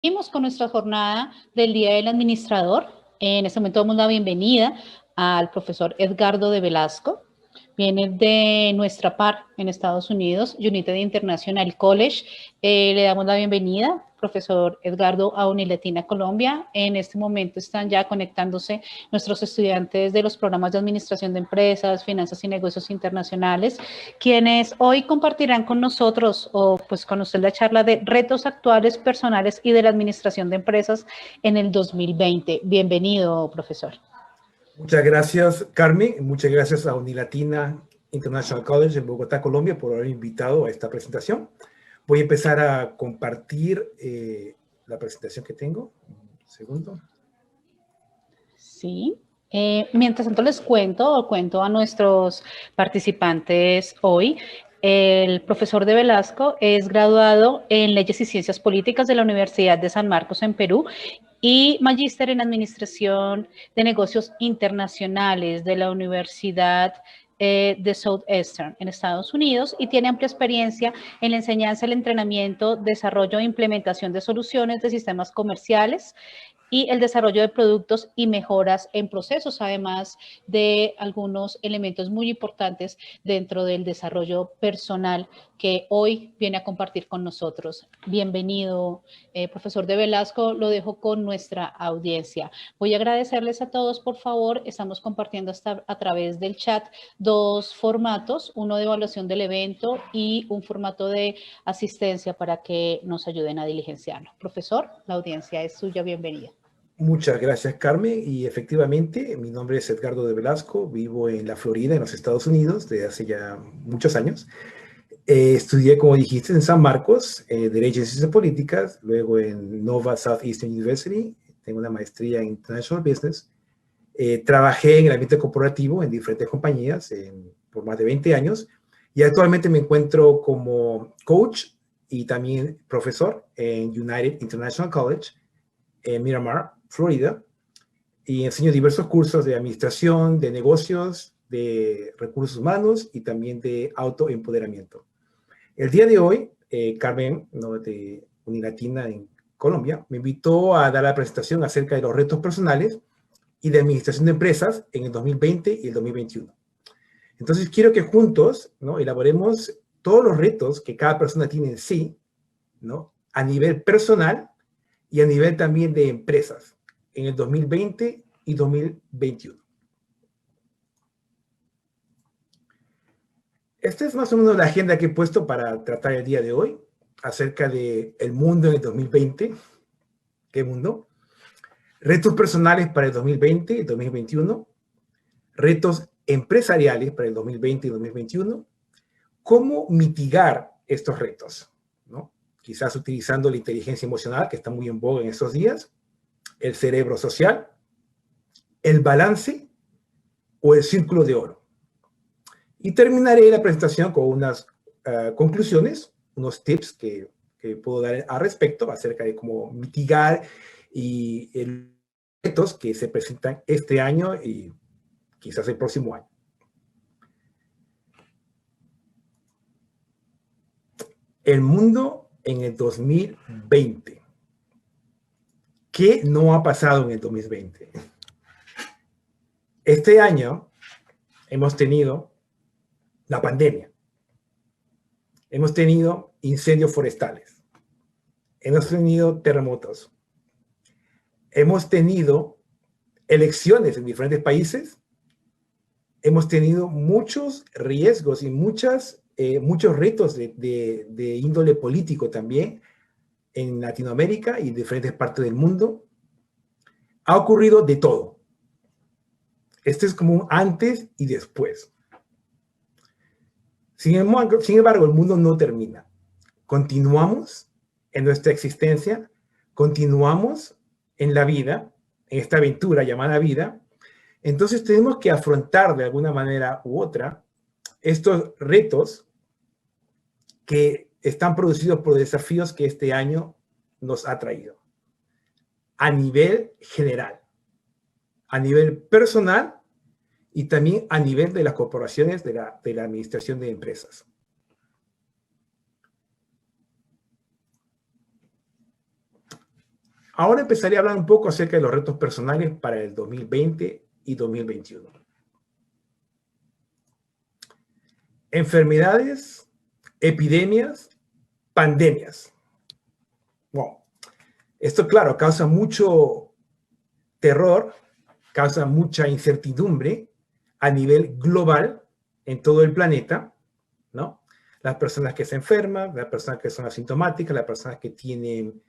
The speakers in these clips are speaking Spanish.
Seguimos con nuestra jornada del Día del Administrador. En este momento damos la bienvenida al profesor Edgardo de Velasco. Viene de nuestra par en Estados Unidos, United International College. Le damos la bienvenida, profesor Edgardo, a Unilatina Colombia. En este momento están ya conectándose nuestros estudiantes de los programas de Administración de Empresas, Finanzas y Negocios Internacionales, quienes hoy compartirán con nosotros o pues con usted la charla de retos actuales, personales y de la Administración de Empresas en el 2020. Bienvenido, profesor. Muchas gracias, Carmen. Muchas gracias a Unilatina International College en Bogotá, Colombia, por haberme invitado a esta presentación. Voy a empezar a compartir la presentación que tengo. Un segundo. Sí. Mientras tanto les cuento a nuestros participantes hoy. El profesor de Velasco es graduado en Leyes y Ciencias Políticas de la Universidad de San Marcos en Perú y magíster en Administración de Negocios Internacionales de la Universidad de Southeastern en Estados Unidos y tiene amplia experiencia en la enseñanza, el entrenamiento, desarrollo e implementación de soluciones de sistemas comerciales y el desarrollo de productos y mejoras en procesos, además de algunos elementos muy importantes dentro del desarrollo personal que hoy viene a compartir con nosotros. Bienvenido, profesor de Velasco, lo dejo con nuestra audiencia. Voy a agradecerles a todos, por favor, estamos compartiendo a través del chat dos formatos, uno de evaluación del evento y un formato de asistencia para que nos ayuden a diligenciarlo. Profesor, la audiencia es suya, bienvenida. Muchas gracias, Carmen. Y efectivamente, mi nombre es Edgardo de Velasco, vivo en la Florida, en los Estados Unidos, desde hace ya muchos años. Estudié, como dijiste, en San Marcos, Derecho y Ciencias Políticas, luego en Nova Southeastern University, tengo una maestría en International Business. Trabajé en el ambiente corporativo en diferentes compañías por más de 20 años y actualmente me encuentro como coach y también profesor en United International College en Miramar, Florida, y enseño diversos cursos de administración, de negocios, de recursos humanos y también de autoempoderamiento. El día de hoy, Carmen, ¿no?, de Unilatina en Colombia, me invitó a dar la presentación acerca de los retos personales y de administración de empresas en el 2020 y el 2021. Entonces, quiero que juntos, ¿no?, elaboremos todos los retos que cada persona tiene en sí, ¿no?, a nivel personal y a nivel también de empresas en el 2020 y 2021. Esta es más o menos la agenda que he puesto para tratar el día de hoy acerca del mundo en el 2020. ¿Qué mundo? Retos personales para el 2020 y 2021. Retos empresariales para el 2020 y 2021. ¿Cómo mitigar estos retos?, ¿no? Quizás utilizando la inteligencia emocional, que está muy en boga en estos días, el cerebro social, el balance o el círculo de oro. Y terminaré la presentación con unas conclusiones, unos tips que puedo dar al respecto acerca de cómo mitigar y los retos que se presentan este año y quizás el próximo año. El mundo en el 2020. ¿Qué no ha pasado en el 2020? Este año hemos tenido la pandemia. Hemos tenido incendios forestales. Hemos tenido terremotos. Hemos tenido elecciones en diferentes países. Hemos tenido muchos riesgos y muchos retos de índole político también en Latinoamérica y en diferentes partes del mundo. Ha ocurrido de todo. Este es como un antes y después. Sin embargo, el mundo no termina. Continuamos en nuestra existencia, continuamos en la vida, en esta aventura llamada vida. Entonces tenemos que afrontar de alguna manera u otra estos retos que están producidos por desafíos que este año nos ha traído. A nivel general, a nivel personal y también a nivel de las corporaciones de la administración de empresas. Ahora empezaré a hablar un poco acerca de los retos personales para el 2020 y 2021. Enfermedades, epidemias, pandemias. Wow. Esto, claro, causa mucho terror, causa mucha incertidumbre a nivel global en todo el planeta, ¿no? Las personas que se enferman, las personas que son asintomáticas, las personas que tienen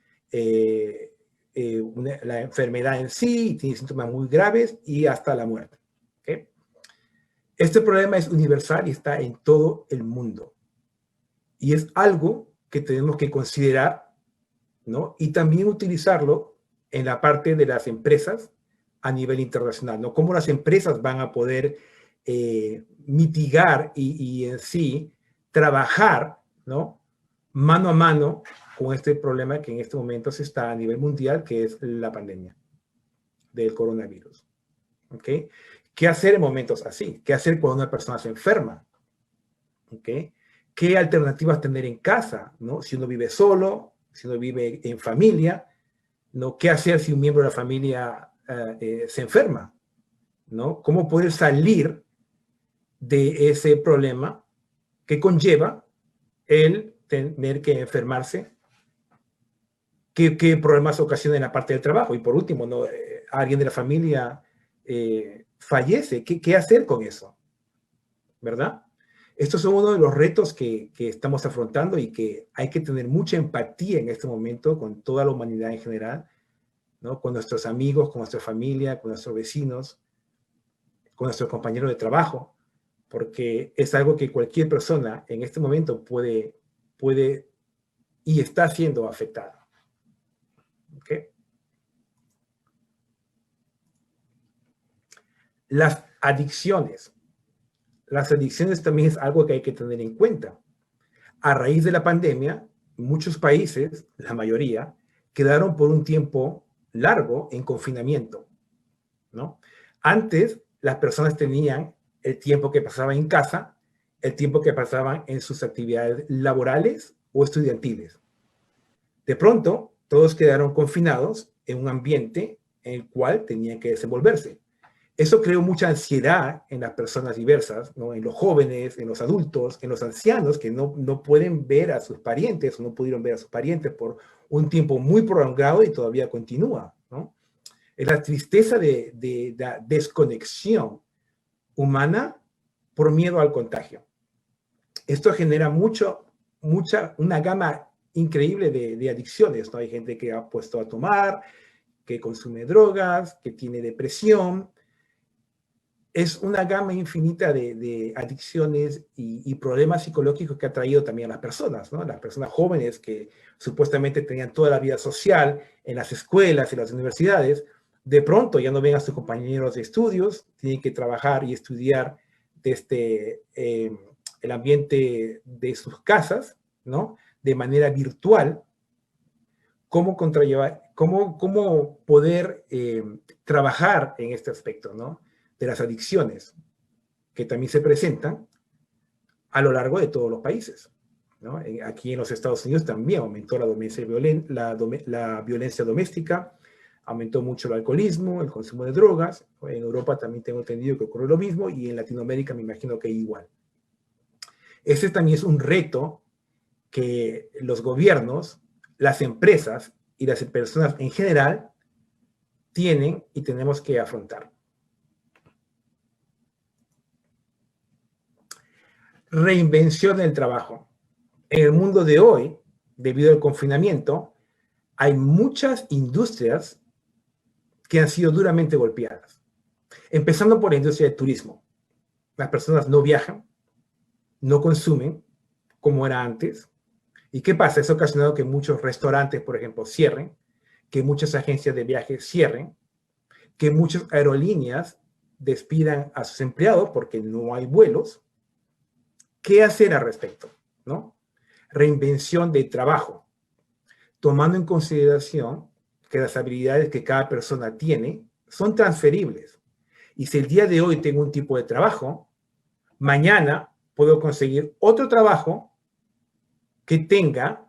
la enfermedad en sí, tienen síntomas muy graves y hasta la muerte. ¿Okay? Este problema es universal y está en todo el mundo. Y es algo que tenemos que considerar, ¿no? Y también utilizarlo en la parte de las empresas a nivel internacional, ¿no? Cómo las empresas van a poder mitigar y en sí trabajar, ¿no? Mano a mano con este problema que en este momento se está a nivel mundial, que es la pandemia del coronavirus. ¿Ok? ¿Qué hacer en momentos así? ¿Qué hacer cuando una persona se enferma? ¿Ok? ¿Qué alternativas tener en casa? ¿No? Si uno vive solo, si uno vive en familia, ¿no? ¿Qué hacer si un miembro de la familia se enferma? ¿No? ¿Cómo poder salir de ese problema que conlleva el tener que enfermarse? ¿Qué problemas ocasiona en la parte del trabajo? Y por último, ¿no? Alguien de la familia fallece. ¿Qué hacer con eso? ¿Verdad? Estos son uno de los retos que estamos afrontando y que hay que tener mucha empatía en este momento con toda la humanidad en general, ¿no? Con nuestros amigos, con nuestra familia, con nuestros vecinos, con nuestros compañeros de trabajo, porque es algo que cualquier persona en este momento puede y está siendo afectada. ¿Okay? Las adicciones. Las adicciones también es algo que hay que tener en cuenta. A raíz de la pandemia, muchos países, la mayoría, quedaron por un tiempo largo en confinamiento, ¿no? Antes, las personas tenían el tiempo que pasaban en casa, el tiempo que pasaban en sus actividades laborales o estudiantiles. De pronto, todos quedaron confinados en un ambiente en el cual tenían que desenvolverse. Eso creó mucha ansiedad en las personas diversas, ¿no? En los jóvenes, en los adultos, en los ancianos que no pueden ver a sus parientes o no pudieron ver a sus parientes por un tiempo muy prolongado y todavía continúa, ¿no? Es la tristeza de la desconexión humana por miedo al contagio. Esto genera una gama increíble de adicciones, ¿no? Hay gente que ha puesto a tomar, que consume drogas, que tiene depresión. Es una gama infinita de adicciones y problemas psicológicos que ha traído también a las personas, ¿no? Las personas jóvenes que supuestamente tenían toda la vida social en las escuelas, en las universidades, de pronto ya no ven a sus compañeros de estudios, tienen que trabajar y estudiar desde el ambiente de sus casas, ¿no? De manera virtual. ¿Cómo poder trabajar en este aspecto, ¿no? De las adicciones que también se presentan a lo largo de todos los países, ¿no? Aquí en los Estados Unidos también aumentó la violencia doméstica, aumentó mucho el alcoholismo, el consumo de drogas. En Europa también tengo entendido que ocurre lo mismo y en Latinoamérica me imagino que igual. Ese también es un reto que los gobiernos, las empresas y las personas en general tienen y tenemos que afrontar. Reinvención del trabajo. En el mundo de hoy, debido al confinamiento, hay muchas industrias que han sido duramente golpeadas. Empezando por la industria del turismo. Las personas no viajan, no consumen como era antes. ¿Y qué pasa? Eso ha ocasionado que muchos restaurantes, por ejemplo, cierren, que muchas agencias de viajes cierren, que muchas aerolíneas despidan a sus empleados porque no hay vuelos. ¿Qué hacer al respecto? ¿No? Reinvención de trabajo, tomando en consideración que las habilidades que cada persona tiene son transferibles. Y si el día de hoy tengo un tipo de trabajo, mañana puedo conseguir otro trabajo que tenga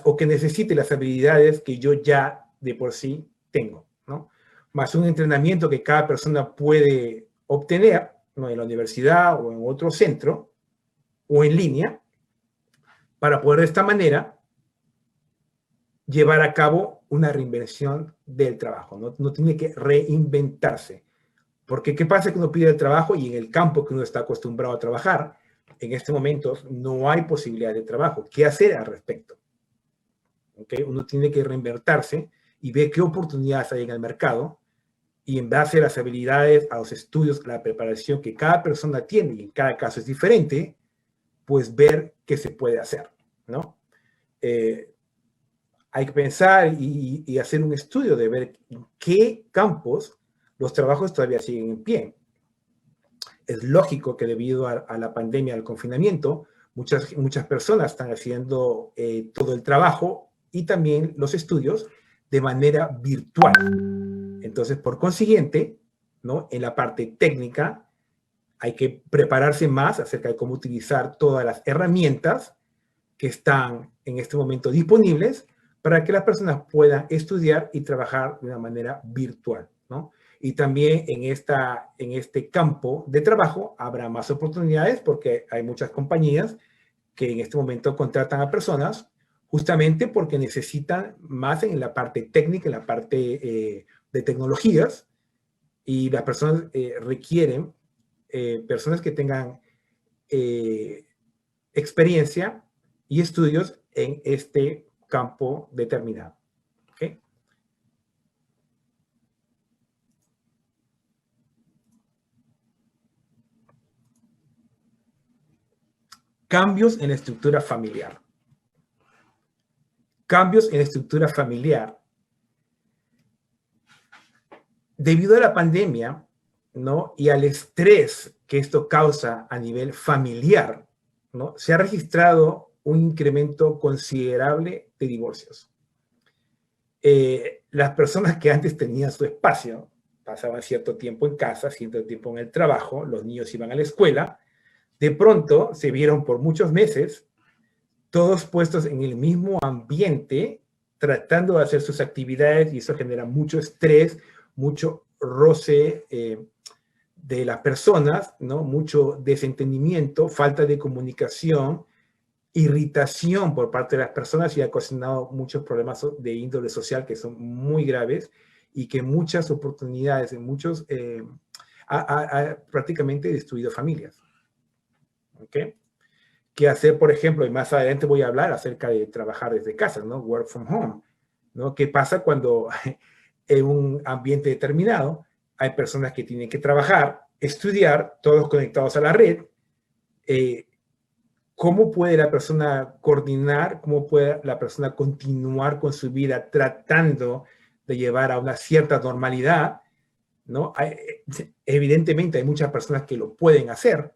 o que necesite las habilidades que yo ya de por sí tengo, ¿no? Más un entrenamiento que cada persona puede obtener, ¿no? En la universidad o en otro centro o en línea, para poder de esta manera llevar a cabo una reinvención del trabajo. No tiene que reinventarse. Porque ¿qué pasa que uno pide el trabajo y en el campo que uno está acostumbrado a trabajar, en este momento no hay posibilidad de trabajo? ¿Qué hacer al respecto? ¿Okay? Uno tiene que reinventarse y ver qué oportunidades hay en el mercado y en base a las habilidades, a los estudios, a la preparación que cada persona tiene y en cada caso es diferente, pues ver qué se puede hacer, ¿no? Hay que pensar y hacer un estudio de ver en qué campos los trabajos todavía siguen en pie. Es lógico que debido a la pandemia, al confinamiento, muchas personas están haciendo todo el trabajo y también los estudios de manera virtual. Entonces, por consiguiente, ¿no? En la parte técnica hay que prepararse más acerca de cómo utilizar todas las herramientas que están en este momento disponibles para que las personas puedan estudiar y trabajar de una manera virtual, ¿no? Y también en este campo de trabajo habrá más oportunidades porque hay muchas compañías que en este momento contratan a personas justamente porque necesitan más en la parte técnica, en la parte de tecnologías, y las personas requieren personas que tengan experiencia y estudios en este campo determinado. ¿Okay? Cambios en la estructura familiar. Cambios en la estructura familiar. Debido a la pandemia, ¿no? Y al estrés que esto causa a nivel familiar, ¿no? Se ha registrado un incremento considerable de divorcios. Las personas que antes tenían su espacio, pasaban cierto tiempo en casa, cierto tiempo en el trabajo, los niños iban a la escuela, de pronto se vieron por muchos meses todos puestos en el mismo ambiente, tratando de hacer sus actividades, y eso genera mucho estrés, mucho roce de las personas, ¿no? Mucho desentendimiento, falta de comunicación, irritación por parte de las personas, y ha ocasionado muchos problemas de índole social que son muy graves y que muchas oportunidades, en muchos, ha prácticamente destruido familias. ¿Ok? ¿Qué hacer, por ejemplo? Y más adelante voy a hablar acerca de trabajar desde casa, ¿no? Work from home, ¿no? ¿Qué pasa cuando en un ambiente determinado hay personas que tienen que trabajar, estudiar, todos conectados a la red? ¿Cómo puede la persona coordinar? ¿Cómo puede la persona continuar con su vida tratando de llevar a una cierta normalidad? ¿No? Evidentemente hay muchas personas que lo pueden hacer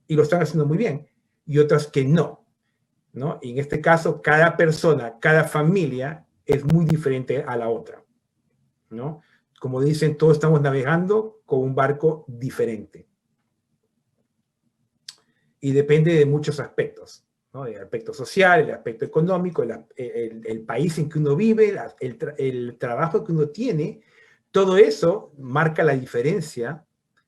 y lo están haciendo muy bien, y otras que no, ¿no? Y en este caso, cada persona, cada familia es muy diferente a la otra, ¿no? Como dicen, todos estamos navegando con un barco diferente. Y depende de muchos aspectos, ¿no? El aspecto social, el aspecto económico, el país en que uno vive, el trabajo que uno tiene. Todo eso marca la diferencia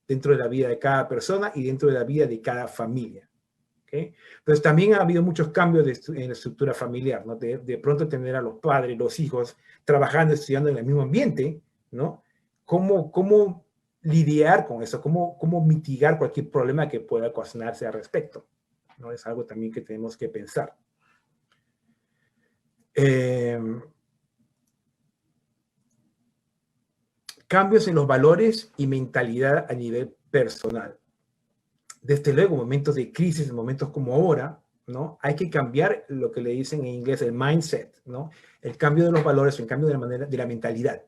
dentro de la vida de cada persona y dentro de la vida de cada familia. ¿Okay? Entonces también ha habido muchos cambios en la estructura familiar, ¿no? De pronto tener a los padres, los hijos trabajando, estudiando en el mismo ambiente, ¿no? ¿Cómo lidiar con eso? ¿Cómo mitigar cualquier problema que pueda ocasionarse al respecto? ¿No? Es algo también que tenemos que pensar. Cambios en los valores y mentalidad a nivel personal. Desde luego, momentos de crisis, momentos como ahora, ¿no? Hay que cambiar lo que le dicen en inglés el mindset, ¿no? El cambio de los valores, el cambio de la mentalidad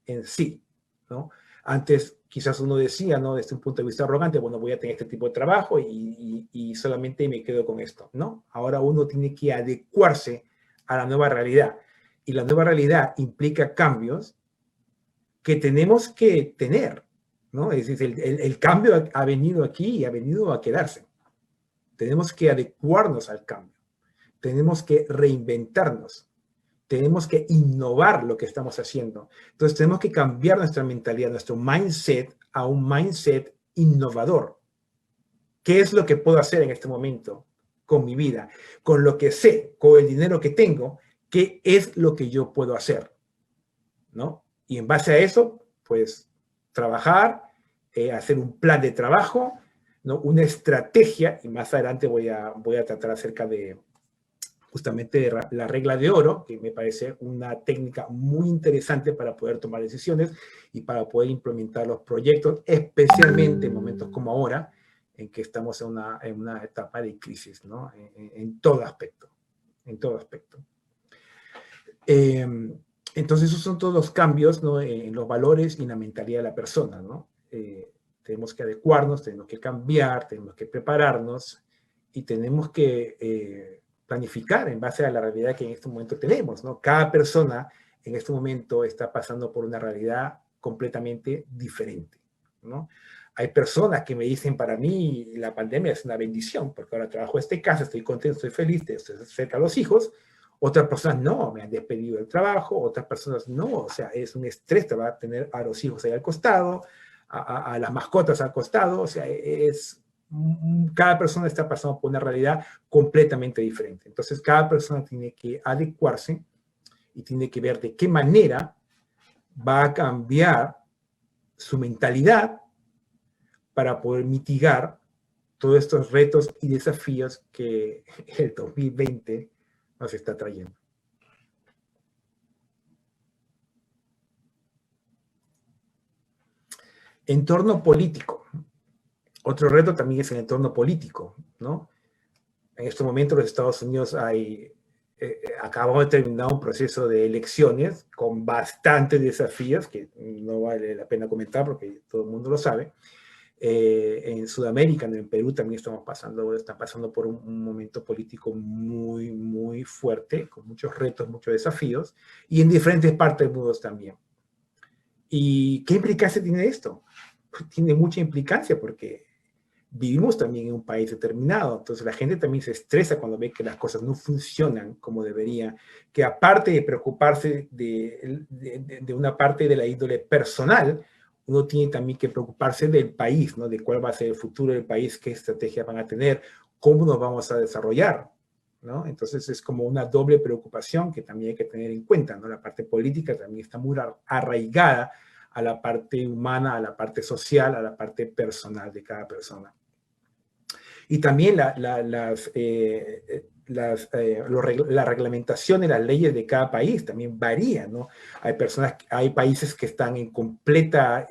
en sí, ¿no? Antes quizás uno decía, ¿no? Desde un punto de vista arrogante, bueno, voy a tener este tipo de trabajo y solamente me quedo con esto, ¿no? Ahora uno tiene que adecuarse a la nueva realidad, y la nueva realidad implica cambios que tenemos que tener, ¿no? Es decir, el cambio ha venido aquí y ha venido a quedarse. Tenemos que adecuarnos al cambio. Tenemos que reinventarnos. tenemos que innovar lo que estamos haciendo. Entonces tenemos que cambiar nuestra mentalidad, nuestro mindset a un mindset innovador. ¿Qué es lo que puedo hacer en este momento con mi vida? Con lo que sé, con el dinero que tengo, ¿qué es lo que yo puedo hacer? ¿No? Y en base a eso, pues trabajar, hacer un plan de trabajo, ¿no? Una estrategia, y más adelante voy a tratar acerca de justamente la regla de oro, que me parece una técnica muy interesante para poder tomar decisiones y para poder implementar los proyectos, especialmente en momentos como ahora, en que estamos en una etapa de crisis, ¿no? En todo aspecto, en todo aspecto. Entonces, esos son todos los cambios, ¿no? En los valores y en la mentalidad de la persona, ¿no? Tenemos que adecuarnos, tenemos que cambiar, tenemos que prepararnos y tenemos que planificar en base a la realidad que en este momento tenemos, ¿no? Cada persona en este momento está pasando por una realidad completamente diferente, ¿no? Hay personas que me dicen, para mí la pandemia es una bendición, porque ahora trabajo desde casa, estoy contento, estoy feliz, estoy cerca de los hijos. Otras personas no, me han despedido del trabajo, otras personas no, o sea, es un estrés, te va a tener a los hijos ahí al costado, a las mascotas al costado, o sea, cada persona está pasando por una realidad completamente diferente. Entonces, cada persona tiene que adecuarse y tiene que ver de qué manera va a cambiar su mentalidad para poder mitigar todos estos retos y desafíos que el 2020 nos está trayendo. Entorno político. Otro reto también es el entorno político, ¿no? En este momento los Estados Unidos acabamos de terminar un proceso de elecciones con bastantes desafíos que no vale la pena comentar porque todo el mundo lo sabe. En Sudamérica, en Perú también están pasando por un momento político muy, muy fuerte, con muchos retos, muchos desafíos, y en diferentes partes del mundo también. ¿Y qué implicancia tiene esto? Pues tiene mucha implicancia porque vivimos también en un país determinado, entonces la gente también se estresa cuando ve que las cosas no funcionan como deberían, que aparte de preocuparse de una parte de la índole personal, uno tiene también que preocuparse del país, ¿no? De cuál va a ser el futuro del país, qué estrategias van a tener, cómo nos vamos a desarrollar, ¿no? Entonces es como una doble preocupación que también hay que tener en cuenta, ¿no? La parte política también está muy arraigada a la parte humana, a la parte social, a la parte personal de cada persona. Y también la reglamentación de las leyes de cada país también varía, ¿no? Hay países que están en completa...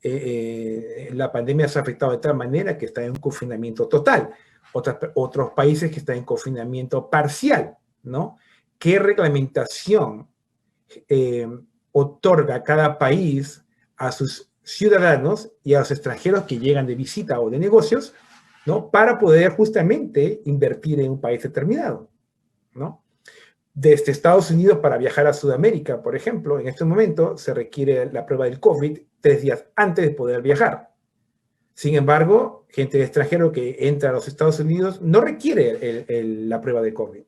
la pandemia se ha afectado de tal manera que están en un confinamiento total. Otros países que están en confinamiento parcial, ¿no? ¿Qué reglamentación otorga cada país a sus ciudadanos y a los extranjeros que llegan de visita o de negocios, ¿no? Para poder justamente invertir en un país determinado, ¿no? Desde Estados Unidos para viajar a Sudamérica, por ejemplo, en este momento se requiere la prueba del COVID 3 días antes de poder viajar. Sin embargo, gente de extranjero que entra a los Estados Unidos no requiere la prueba de COVID.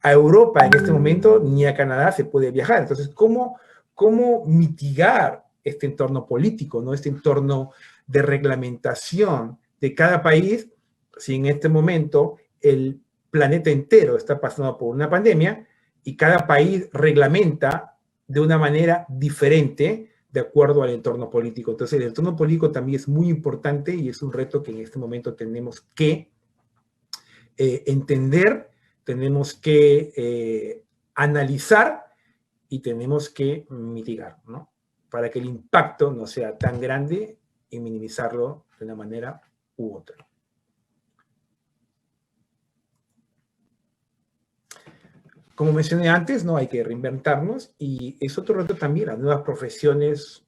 A Europa en este momento ni a Canadá se puede viajar. Entonces, ¿cómo mitigar este entorno político, ¿no? Este entorno de reglamentación de cada país, si en este momento el planeta entero está pasando por una pandemia y cada país reglamenta de una manera diferente de acuerdo al entorno político? Entonces, el entorno político también es muy importante y es un reto que en este momento tenemos que entender, tenemos que analizar y tenemos que mitigar, ¿no? Para que el impacto no sea tan grande y minimizarlo de una manera u otra. Como mencioné antes, ¿no? Hay que reinventarnos y es otro reto también, las nuevas profesiones,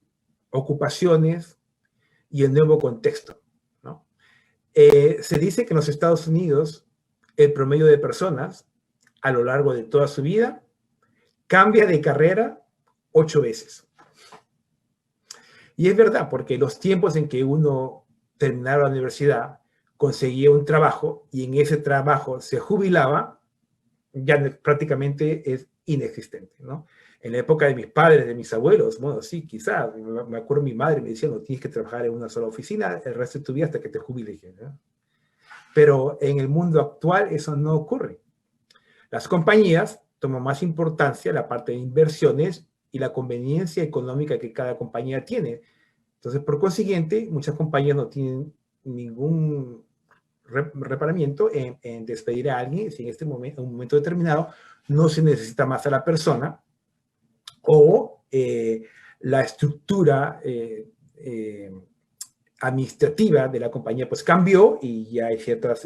ocupaciones y el nuevo contexto, ¿no? Se dice que en los Estados Unidos el promedio de personas a lo largo de toda su vida cambia de carrera 8 veces. Y es verdad, porque los tiempos en que uno terminaba la universidad, conseguía un trabajo y en ese trabajo se jubilaba, ya prácticamente es inexistente, ¿no? En la época de mis padres, de mis abuelos, bueno, sí, quizás, me acuerdo mi madre me decía, no tienes que trabajar en una sola oficina el resto de tu vida hasta que te jubiles, ¿no? Pero en el mundo actual eso no ocurre. Las compañías toman más importancia la parte de inversiones y la conveniencia económica que cada compañía tiene. Entonces, por consiguiente, muchas compañías no tienen ningún reparamiento en despedir a alguien si en en un momento determinado no se necesita más a la persona o la estructura administrativa de la compañía pues cambió y ya hay ciertos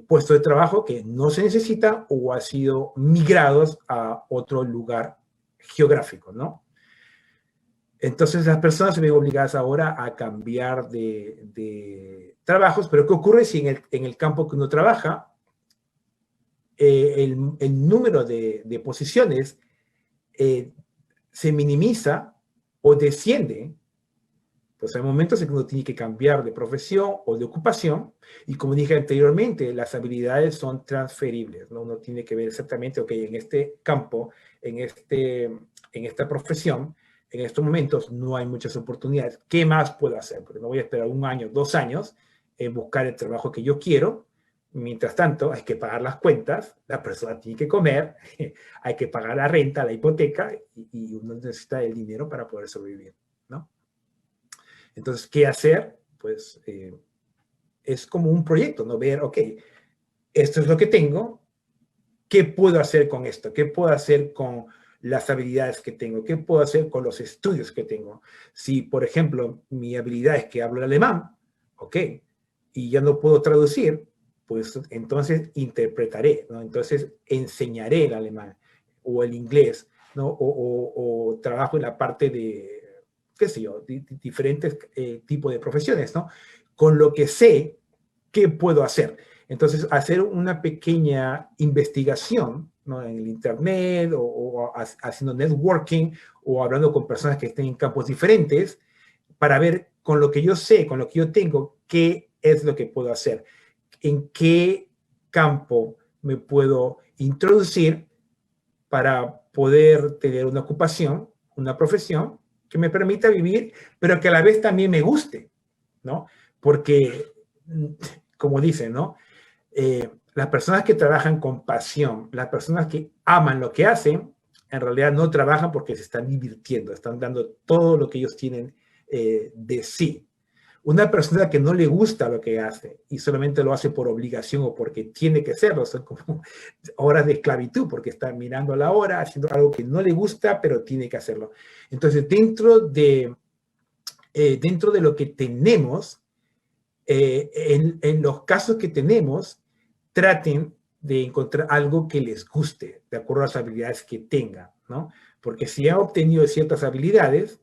puestos de trabajo que no se necesita o han sido migrados a otro lugar geográfico, ¿no? Entonces las personas se ven obligadas ahora a cambiar de trabajos, pero ¿qué ocurre si en el campo que uno trabaja el número de posiciones se minimiza o desciende? Pues hay momentos en que uno tiene que cambiar de profesión o de ocupación y como dije anteriormente, las habilidades son transferibles, ¿no? Uno tiene que ver exactamente, ok, en este campo, en esta profesión, en estos momentos no hay muchas oportunidades. ¿Qué más puedo hacer? Porque no voy a esperar 1 año, 2 años en buscar el trabajo que yo quiero. Mientras tanto, hay que pagar las cuentas, la persona tiene que comer, hay que pagar la renta, la hipoteca y uno necesita el dinero para poder sobrevivir, ¿no? Entonces, ¿qué hacer? Pues es como un proyecto, ¿no? Ver, ok, esto es lo que tengo, ¿qué puedo hacer con esto? ¿Qué puedo hacer con las habilidades que tengo? ¿Qué puedo hacer con los estudios que tengo? Si, por ejemplo, mi habilidad es que hablo alemán, ok, y ya no puedo traducir, pues entonces interpretaré, ¿no? Entonces enseñaré el alemán o el inglés, ¿no? O trabajo en la parte de, qué sé yo, diferentes tipos de profesiones, ¿no? Con lo que sé, ¿qué puedo hacer? Entonces, hacer una pequeña investigación, ¿no? En el internet o haciendo networking o hablando con personas que estén en campos diferentes para ver con lo que yo sé, con lo que yo tengo, qué es lo que puedo hacer, en qué campo me puedo introducir para poder tener una ocupación, una profesión que me permita vivir, pero que a la vez también me guste, ¿no? Porque, como dicen, ¿no? Las personas que trabajan con pasión, las personas que aman lo que hacen, en realidad no trabajan porque se están divirtiendo, están dando todo lo que ellos tienen de sí. Una persona que no le gusta lo que hace y solamente lo hace por obligación o porque tiene que hacerlo, son como horas de esclavitud, porque está mirando la hora, haciendo algo que no le gusta, pero tiene que hacerlo. Entonces, dentro de lo que tenemos, en los casos que tenemos, traten de encontrar algo que les guste, de acuerdo a las habilidades que tengan, ¿no? Porque si han obtenido ciertas habilidades,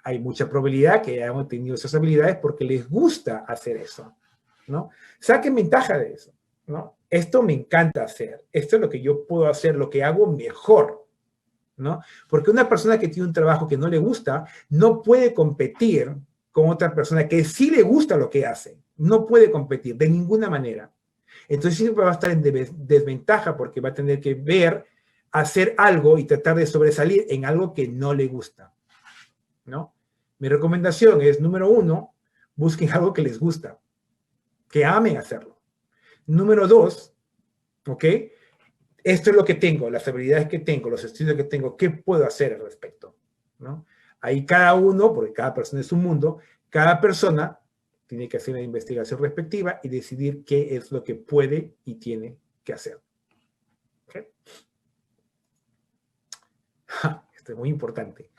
hay mucha probabilidad que hayan obtenido esas habilidades porque les gusta hacer eso, ¿no? Saquen ventaja de eso, ¿no? Esto me encanta hacer, esto es lo que yo puedo hacer, lo que hago mejor, ¿no? Porque una persona que tiene un trabajo que no le gusta no puede competir con otra persona que sí le gusta lo que hace. No puede competir de ninguna manera. Entonces siempre va a estar en desventaja porque va a tener que ver, hacer algo y tratar de sobresalir en algo que no le gusta, ¿no? Mi recomendación es, número 1, busquen algo que les gusta, que amen hacerlo. Número 2, ¿ok? Esto es lo que tengo, las habilidades que tengo, los estudios que tengo, ¿qué puedo hacer al respecto? ¿No? Ahí cada uno, porque cada persona es un mundo, cada persona tiene que hacer una investigación respectiva y decidir qué es lo que puede y tiene que hacer. ¿Okay? Esto es muy importante.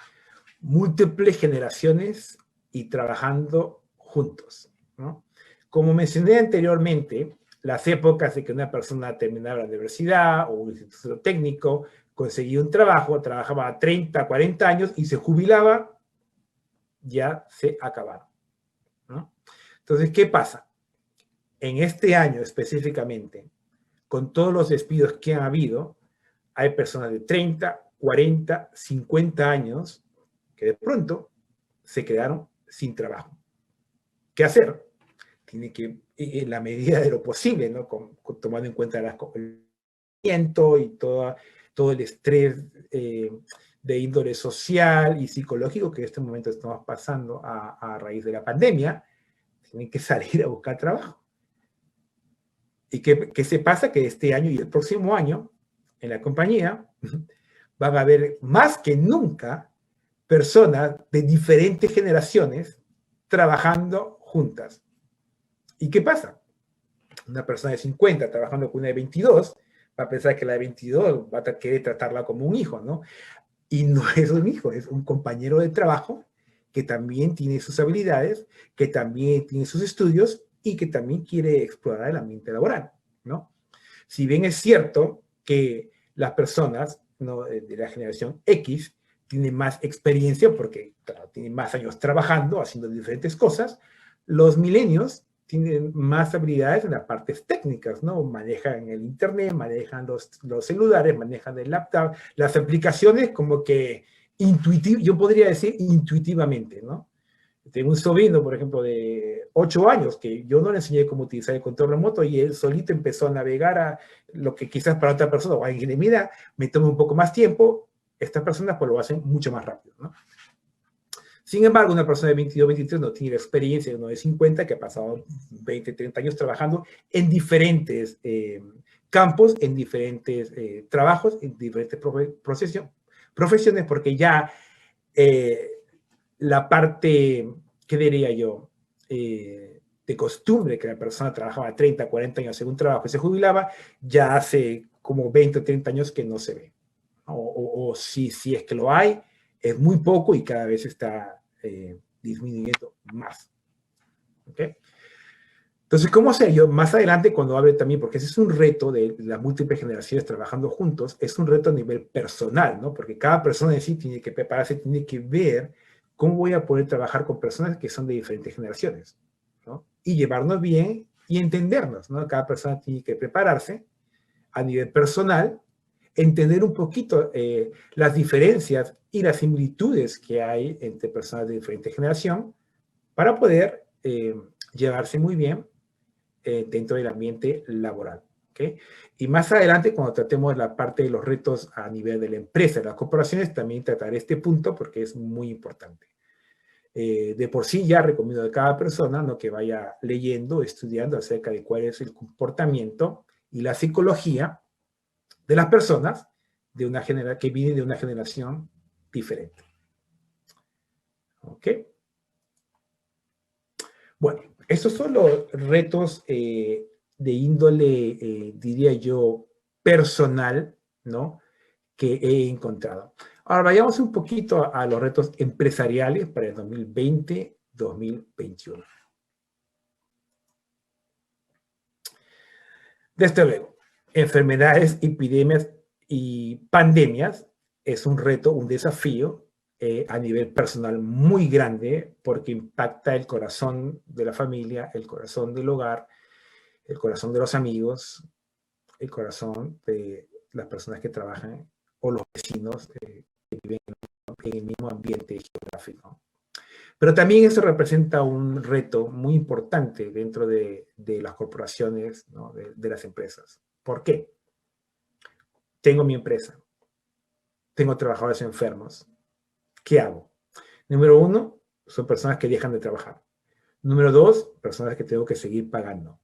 Múltiples generaciones y trabajando juntos, ¿no? Como mencioné anteriormente, las épocas de que una persona terminaba la universidad o un instituto técnico, conseguía un trabajo, trabajaba 30, 40 años y se jubilaba, ya se acabaron, ¿no? Entonces, ¿qué pasa? En este año específicamente, con todos los despidos que han habido, hay personas de 30, 40, 50 años que de pronto se quedaron sin trabajo. ¿Qué hacer? Tiene que, en la medida de lo posible, ¿no? Tomando en cuenta y todo el estrés de índole social y psicológico que en este momento estamos pasando a raíz de la pandemia, tienen que salir a buscar trabajo. ¿Y qué se pasa? Que este año y el próximo año, en la compañía, van a haber más que nunca personas de diferentes generaciones trabajando juntas. ¿Y qué pasa? Una persona de 50 trabajando con una de 22 va a pensar que la de 22 va a querer tratarla como un hijo, ¿no? Y no es un hijo, es un compañero de trabajo que también tiene sus habilidades, que también tiene sus estudios y que también quiere explorar el ambiente laboral, ¿no? Si bien es cierto que las personas, ¿no?, de la generación X tienen más experiencia porque claro, tienen más años trabajando, haciendo diferentes cosas, los milenios tienen más habilidades en las partes técnicas, ¿no? Manejan el internet, manejan los celulares, manejan el laptop, las aplicaciones como que yo podría decir intuitivamente, ¿no? Tengo un sobrino, por ejemplo, de 8 años, que yo no le enseñé cómo utilizar el control remoto y él solito empezó a navegar a lo que quizás para otra persona o alguien de mi edad me tome un poco más tiempo, estas personas pues lo hacen mucho más rápido, ¿no? Sin embargo, una persona de 22, 23 no tiene la experiencia de uno de 50 que ha pasado 20, 30 años trabajando en diferentes campos, en diferentes trabajos, en diferentes profesiones, porque ya la parte, ¿qué diría yo? De costumbre que la persona trabajaba 30, 40 años en un trabajo y se jubilaba, ya hace como 20 o 30 años que no se ve. O si es que lo hay, es muy poco y cada vez está disminuyendo más. ¿Okay? Entonces, ¿cómo hacer yo? Más adelante, cuando hable también, porque ese es un reto de las múltiples generaciones trabajando juntos, es un reto a nivel personal, ¿no? Porque cada persona en sí tiene que prepararse, tiene que ver cómo voy a poder trabajar con personas que son de diferentes generaciones, ¿no? Y llevarnos bien y entendernos, ¿no? Cada persona tiene que prepararse a nivel personal, entender un poquito las diferencias y las similitudes que hay entre personas de diferente generación para poder llevarse muy bien dentro del ambiente laboral. ¿Okay? Y más adelante, cuando tratemos la parte de los retos a nivel de la empresa, de las corporaciones, también trataré este punto porque es muy importante. De por sí ya recomiendo a cada persona, ¿no?, que vaya leyendo, estudiando acerca de cuál es el comportamiento y la psicología de las personas que vienen de una generación diferente. ¿Ok? Bueno, estos son los retos de índole, diría yo, personal, ¿no?, que he encontrado. Ahora vayamos un poquito a los retos empresariales para el 2020-2021. Desde luego, enfermedades, epidemias y pandemias es un reto, un desafío a nivel personal muy grande porque impacta el corazón de la familia, el corazón del hogar, el corazón de los amigos, el corazón de las personas que trabajan o los vecinos que viven en el mismo ambiente geográfico. Pero también eso representa un reto muy importante dentro de las corporaciones, ¿no?, de las empresas. ¿Por qué? Tengo mi empresa, tengo trabajadores enfermos. ¿Qué hago? Número 1, son personas que dejan de trabajar. Número 2, personas que tengo que seguir pagando.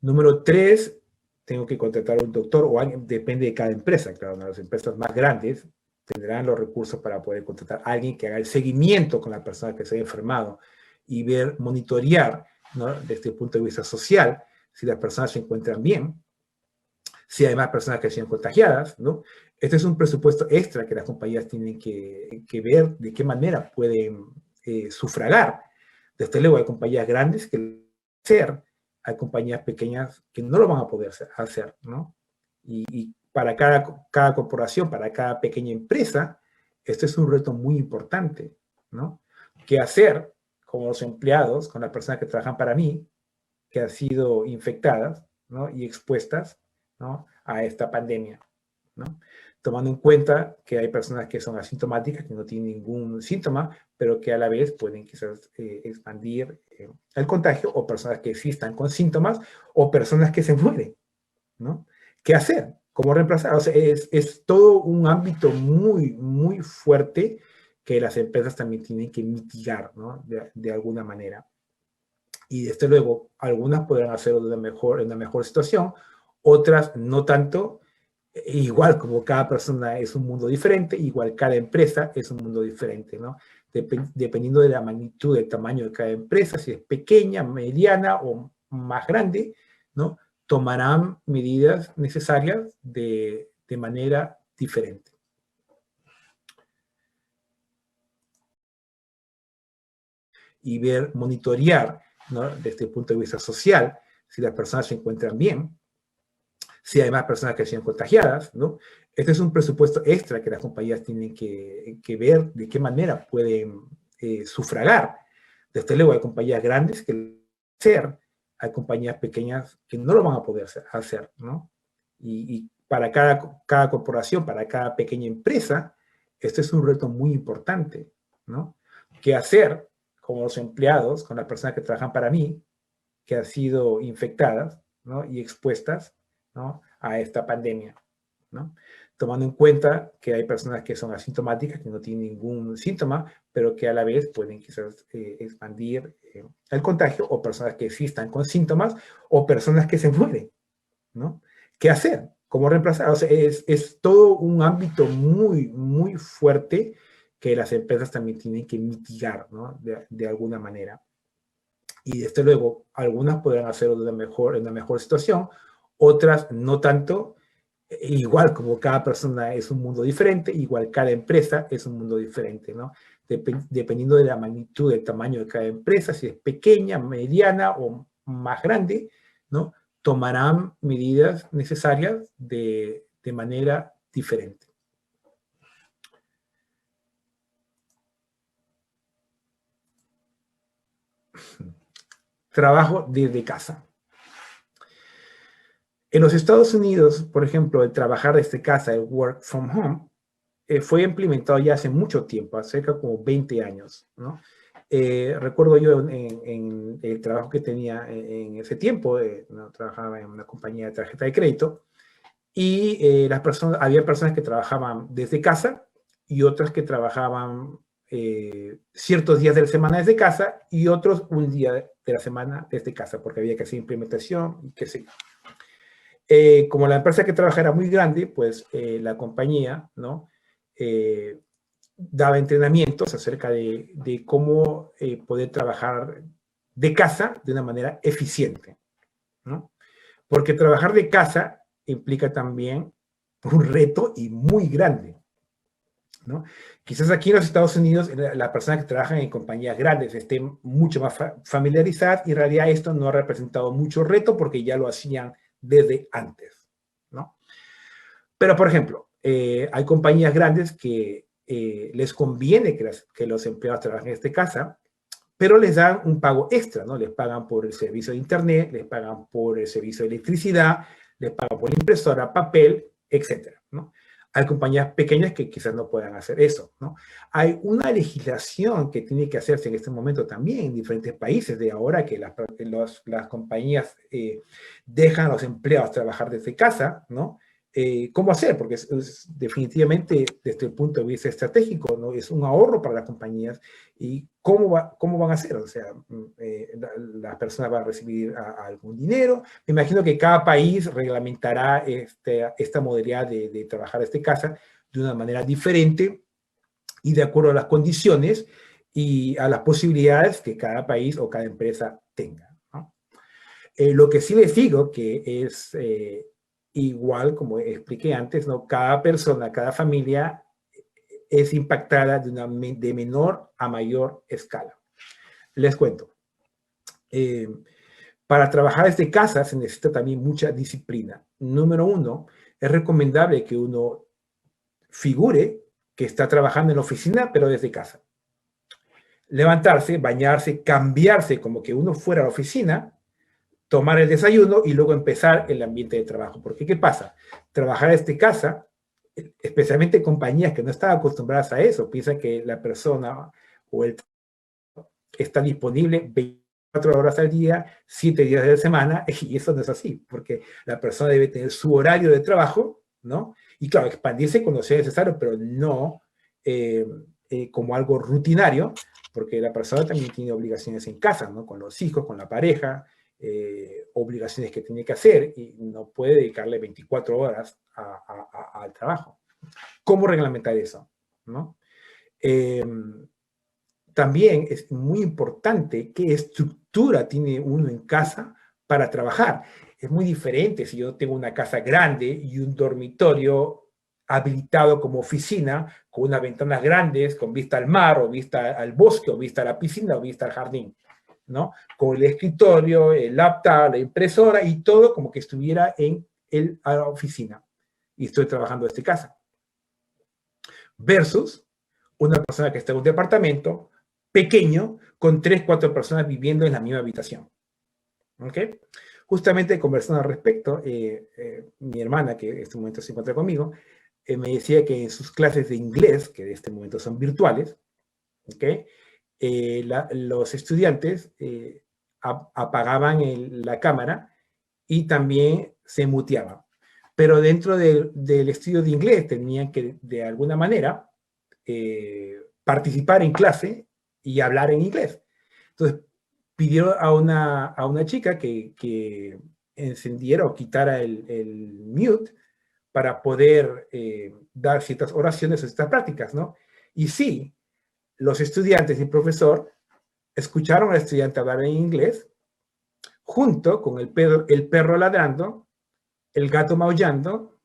Número 3, tengo que contratar a un doctor o alguien, depende de cada empresa. Claro, las empresas más grandes tendrán los recursos para poder contratar a alguien que haga el seguimiento con la persona que se ha enfermado y monitorear, ¿no?, desde el punto de vista social, si las personas se encuentran bien, si hay más personas que sean contagiadas, ¿no? Este es un presupuesto extra que las compañías tienen que ver de qué manera pueden sufragar. Desde luego hay compañías grandes que lo pueden hacer, hay compañías pequeñas que no lo van a poder hacer, ¿no? Y para cada corporación, para cada pequeña empresa, este es un reto muy importante, ¿no? ¿Qué hacer con los empleados, con las personas que trabajan para mí, que han sido infectadas, ¿no?, y expuestas, ¿no?, a esta pandemia, ¿no? Tomando en cuenta que hay personas que son asintomáticas, que no tienen ningún síntoma, pero que a la vez pueden quizás expandir el contagio, o personas que sí están con síntomas, o personas que se mueren, ¿no? ¿Qué hacer? ¿Cómo reemplazar? O sea, es todo un ámbito muy, muy fuerte que las empresas también tienen que mitigar, ¿no? De alguna manera. Y desde luego, algunas podrán hacerlo en una mejor situación, otras no tanto. Igual como cada persona es un mundo diferente, igual cada empresa es un mundo diferente, ¿no? Dependiendo de la magnitud, del tamaño de cada empresa, si es pequeña, mediana o más grande, ¿no? Tomarán medidas necesarias de manera diferente. Y monitorear, ¿no? Desde el punto de vista social, si las personas se encuentran bien, si hay más personas que sean contagiadas, ¿no? Este es un presupuesto extra que las compañías tienen que ver de qué manera pueden sufragar. Desde luego hay compañías grandes que lo pueden hacer, hay compañías pequeñas que no lo van a poder hacer, ¿no? Y para cada corporación, para cada pequeña empresa, este es un reto muy importante, ¿no? ¿Qué hacer con los empleados, con las personas que trabajan para mí, que han sido infectadas, ¿no? Y expuestas, ¿no? A esta pandemia, ¿no? Tomando en cuenta que hay personas que son asintomáticas, que no tienen ningún síntoma, pero que a la vez pueden quizás expandir el contagio, o personas que sí están con síntomas, o personas que se mueren, ¿no? ¿Qué hacer? ¿Cómo reemplazar? O sea, es todo un ámbito muy, muy fuerte que las empresas también tienen que mitigar, ¿no? De alguna manera. Y desde luego, algunas podrán hacerlo en una mejor situación, otras no tanto. Igual como cada persona es un mundo diferente, igual cada empresa es un mundo diferente, ¿no? Dependiendo de la magnitud, del tamaño de cada empresa, si es pequeña, mediana o más grande, ¿no? Tomarán medidas necesarias de manera diferente. Trabajo desde casa. En los Estados Unidos, por ejemplo, el trabajar desde casa, el work from home, fue implementado ya hace mucho tiempo, cerca como 20 años, ¿no? Recuerdo yo en el trabajo que tenía en ese tiempo, ¿no? Trabajaba en una compañía de tarjeta de crédito, y había personas que trabajaban desde casa y otras que trabajaban ciertos días de la semana desde casa y otros un día de la semana desde casa, porque había que hacer implementación y qué sé yo. Como la empresa que trabaja era muy grande, pues la compañía, ¿no? Daba entrenamientos acerca de cómo poder trabajar de casa de una manera eficiente, ¿no? Porque trabajar de casa implica también un reto y muy grande, ¿no? Quizás aquí en los Estados Unidos las personas que trabajan en compañías grandes estén mucho más familiarizadas, y en realidad esto no ha representado mucho reto porque ya lo hacían desde antes, ¿no? Pero, por ejemplo, hay compañías grandes que les conviene que los empleados trabajen desde casa, pero les dan un pago extra, ¿no? Les pagan por el servicio de internet, les pagan por el servicio de electricidad, les pagan por la impresora, papel, etcétera, ¿no? Hay compañías pequeñas que quizás no puedan hacer eso, ¿no? Hay una legislación que tiene que hacerse en este momento también en diferentes países, de ahora que las compañías dejan a los empleados trabajar desde casa, ¿no? ¿Cómo hacer? Porque definitivamente desde el punto de vista estratégico, ¿no? Es un ahorro para las compañías. ¿Y cómo van a hacer? O sea, las personas van a recibir algún dinero. Me imagino que cada país reglamentará esta modalidad de trabajar desde casa de una manera diferente y de acuerdo a las condiciones y a las posibilidades que cada país o cada empresa tenga, ¿no? Lo que sí les digo que es igual, como expliqué antes, ¿no? Cada persona, cada familia es impactada de menor a mayor escala. Les cuento. Para trabajar desde casa se necesita también mucha disciplina. Número uno, es recomendable que uno figure que está trabajando en la oficina, pero desde casa. Levantarse, bañarse, cambiarse como que uno fuera a la oficina, tomar el desayuno y luego empezar el ambiente de trabajo. Porque, ¿qué pasa? Trabajar desde casa, especialmente compañías que no están acostumbradas a eso, piensan que la persona o el está disponible 24 horas al día, 7 días de la semana, y eso no es así, porque la persona debe tener su horario de trabajo, ¿no? Y claro, expandirse cuando sea necesario, pero no como algo rutinario, porque la persona también tiene obligaciones en casa, ¿no? Con los hijos, con la pareja, obligaciones que tiene que hacer y no puede dedicarle 24 horas al trabajo. ¿Cómo reglamentar eso? ¿No? También es muy importante qué estructura tiene uno en casa para trabajar. Es muy diferente si yo tengo una casa grande y un dormitorio habilitado como oficina, con unas ventanas grandes, con vista al mar, o vista al bosque, o vista a la piscina, o vista al jardín, ¿no? Con el escritorio, el laptop, la impresora y todo como que estuviera en la oficina. Y estoy trabajando desde casa. Versus una persona que está en un departamento pequeño con 3, 4 personas viviendo en la misma habitación. ¿Ok? Justamente conversando al respecto, mi hermana, que en este momento se encuentra conmigo, me decía que en sus clases de inglés, que en este momento son virtuales, ¿okay? Los estudiantes apagaban la cámara y también se muteaban. Pero dentro del estudio de inglés tenían que, de alguna manera, participar en clase y hablar en inglés. Entonces, pidió a una chica que encendiera o quitara el mute para poder dar ciertas oraciones o ciertas prácticas, ¿no? Y sí, los estudiantes y el profesor escucharon al estudiante hablar en inglés, junto con el perro ladrando, el gato maullando,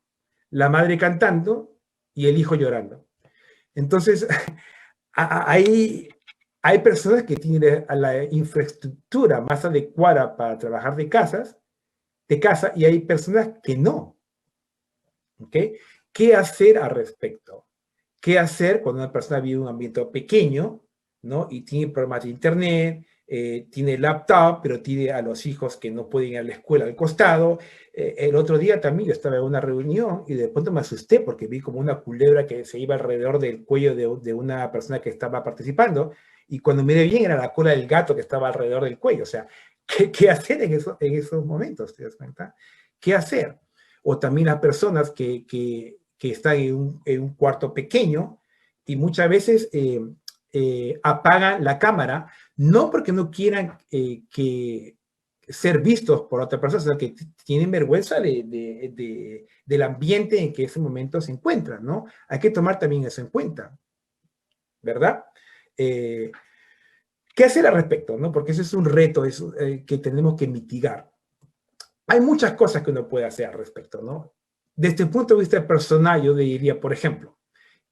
la madre cantando y el hijo llorando. Entonces, hay personas que tienen la infraestructura más adecuada para trabajar de casa y hay personas que no. ¿Ok? ¿Qué hacer al respecto? ¿Qué hacer cuando una persona vive en un ambiente pequeño, ¿no? Y tiene problemas de internet, tiene laptop, pero tiene a los hijos que no pueden ir a la escuela al costado. El otro día también yo estaba en una reunión y de pronto me asusté porque vi como una culebra que se iba alrededor del cuello de una persona que estaba participando y cuando miré bien era la cola del gato que estaba alrededor del cuello. O sea, ¿qué hacer en esos momentos? ¿Te das cuenta? ¿Qué hacer? O también las personas que están en un cuarto pequeño y muchas veces apagan la cámara, no porque no quieran que ser vistos por otra persona, sino que tienen vergüenza del ambiente en que ese momento se encuentran, ¿no? Hay que tomar también eso en cuenta, ¿verdad? ¿Qué hacer al respecto, no? Porque ese es un reto que tenemos que mitigar. Hay muchas cosas que uno puede hacer al respecto, ¿no? Desde el punto de vista personal, yo diría, por ejemplo,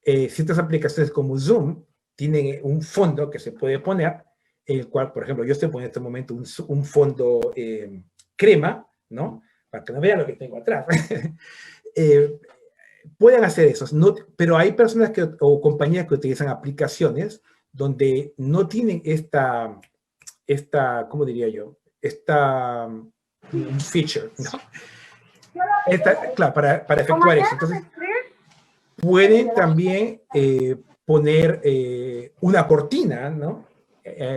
ciertas aplicaciones como Zoom tienen un fondo que se puede poner, el cual, por ejemplo, yo estoy poniendo en este momento un fondo crema, ¿no? Para que no vean lo que tengo atrás. Pueden hacer eso, no, pero hay personas o compañías que utilizan aplicaciones donde no tienen esta ¿cómo diría yo? Un feature, ¿no? Claro, para efectuar eso. Entonces, pueden también poner una cortina, ¿no?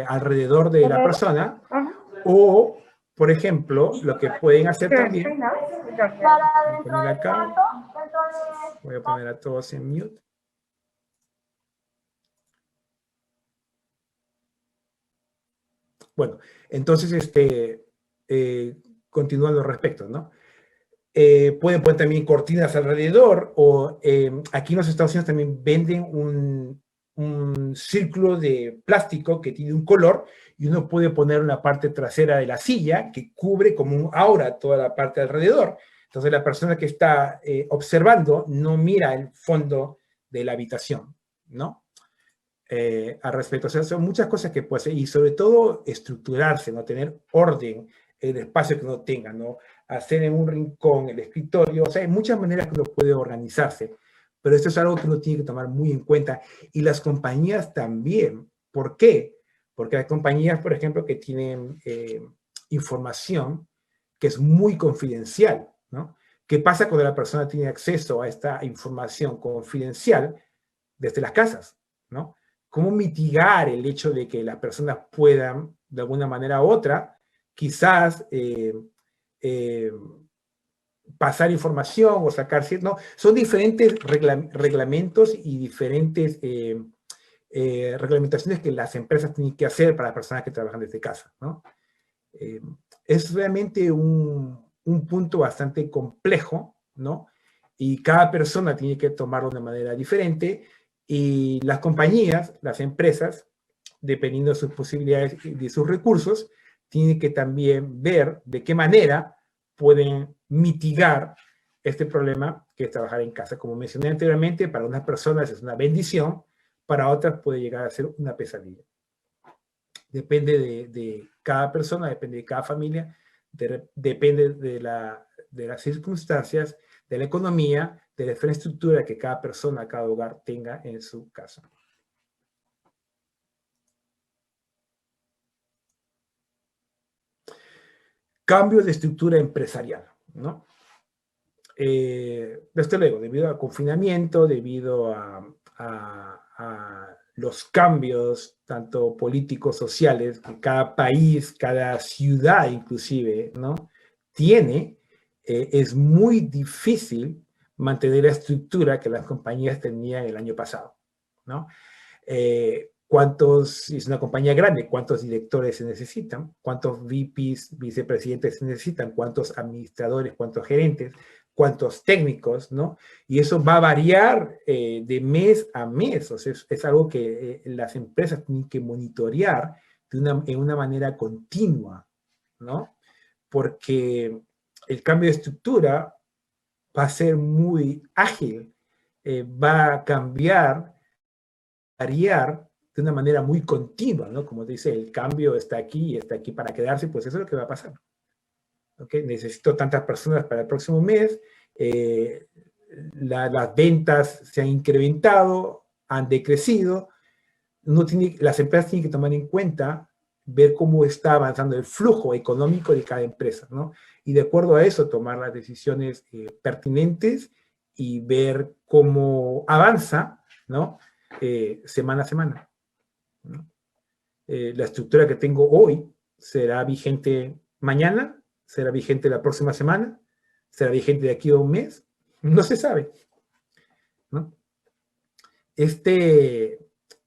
Alrededor de la persona. O, por ejemplo, lo que pueden hacer también. Voy a poner acá. Voy a poner a todos en mute. Bueno, entonces, continuando al respecto, ¿no? Pueden poner también cortinas alrededor o aquí en los Estados Unidos también venden un círculo de plástico que tiene un color y uno puede poner una parte trasera de la silla que cubre como un aura toda la parte alrededor. Entonces la persona que está observando no mira el fondo de la habitación, ¿no? Al respecto, o sea, son muchas cosas que puede hacer y sobre todo estructurarse, ¿no? Tener orden en el espacio que uno tenga, ¿no? Hacer en un rincón el escritorio, o sea, hay muchas maneras que uno puede organizarse, pero esto es algo que uno tiene que tomar muy en cuenta y las compañías también. ¿Por qué? Porque hay compañías, por ejemplo, que tienen información que es muy confidencial, ¿no? ¿Qué pasa cuando la persona tiene acceso a esta información confidencial desde las casas, ¿no? ¿Cómo mitigar el hecho de que las personas puedan, de alguna manera u otra, quizás pasar información o sacar, no, son diferentes reglamentos y diferentes reglamentaciones que las empresas tienen que hacer para las personas que trabajan desde casa, ¿no? Es realmente un punto bastante complejo, ¿no? Y cada persona tiene que tomarlo de manera diferente, y las compañías, las empresas, dependiendo de sus posibilidades y de sus recursos, tienen que también ver de qué manera pueden mitigar este problema que es trabajar en casa. Como mencioné anteriormente, para unas personas es una bendición, para otras puede llegar a ser una pesadilla. Depende de cada persona, depende de cada familia, depende de las circunstancias, de la economía, de la infraestructura que cada persona, cada hogar tenga en su casa. Cambio de estructura empresarial, ¿no? Desde luego, debido al confinamiento, debido a los cambios, tanto políticos, sociales, que cada país, cada ciudad inclusive, ¿no? tiene, es muy difícil mantener la estructura que las compañías tenían el año pasado, ¿no? Si es una compañía grande, ¿cuántos directores se necesitan? ¿Cuántos VPs, vicepresidentes se necesitan? ¿Cuántos administradores, cuántos gerentes? ¿Cuántos técnicos? ¿no? Y eso va a variar de mes a mes. O sea, es algo que las empresas tienen que monitorear en una manera continua, ¿no? Porque el cambio de estructura va a ser muy ágil, va a cambiar, variar de una manera muy continua, ¿no? Como dice, el cambio está aquí y está aquí para quedarse, pues eso es lo que va a pasar. ¿Okay? Necesito tantas personas para el próximo mes, las ventas se han incrementado, han decrecido, las empresas tienen que tomar en cuenta, ver cómo está avanzando el flujo económico de cada empresa, ¿no? Y de acuerdo a eso tomar las decisiones pertinentes y ver cómo avanza, ¿no? Semana a semana, ¿no? La estructura que tengo hoy será vigente mañana, será vigente la próxima semana, será vigente de aquí a un mes, no se sabe, ¿no?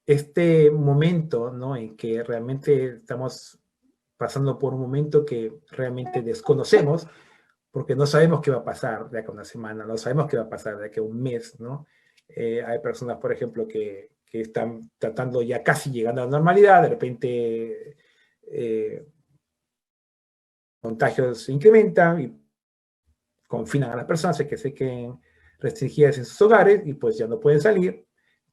Este momento, ¿no? en que realmente estamos pasando por un momento que realmente desconocemos, porque no sabemos qué va a pasar de acá a una semana, no sabemos qué va a pasar de acá a un mes, ¿no? Hay personas, por ejemplo, que están tratando ya casi llegando a la normalidad, de repente contagios se incrementan y confinan a las personas, que se queden restringidas en sus hogares y pues ya no pueden salir.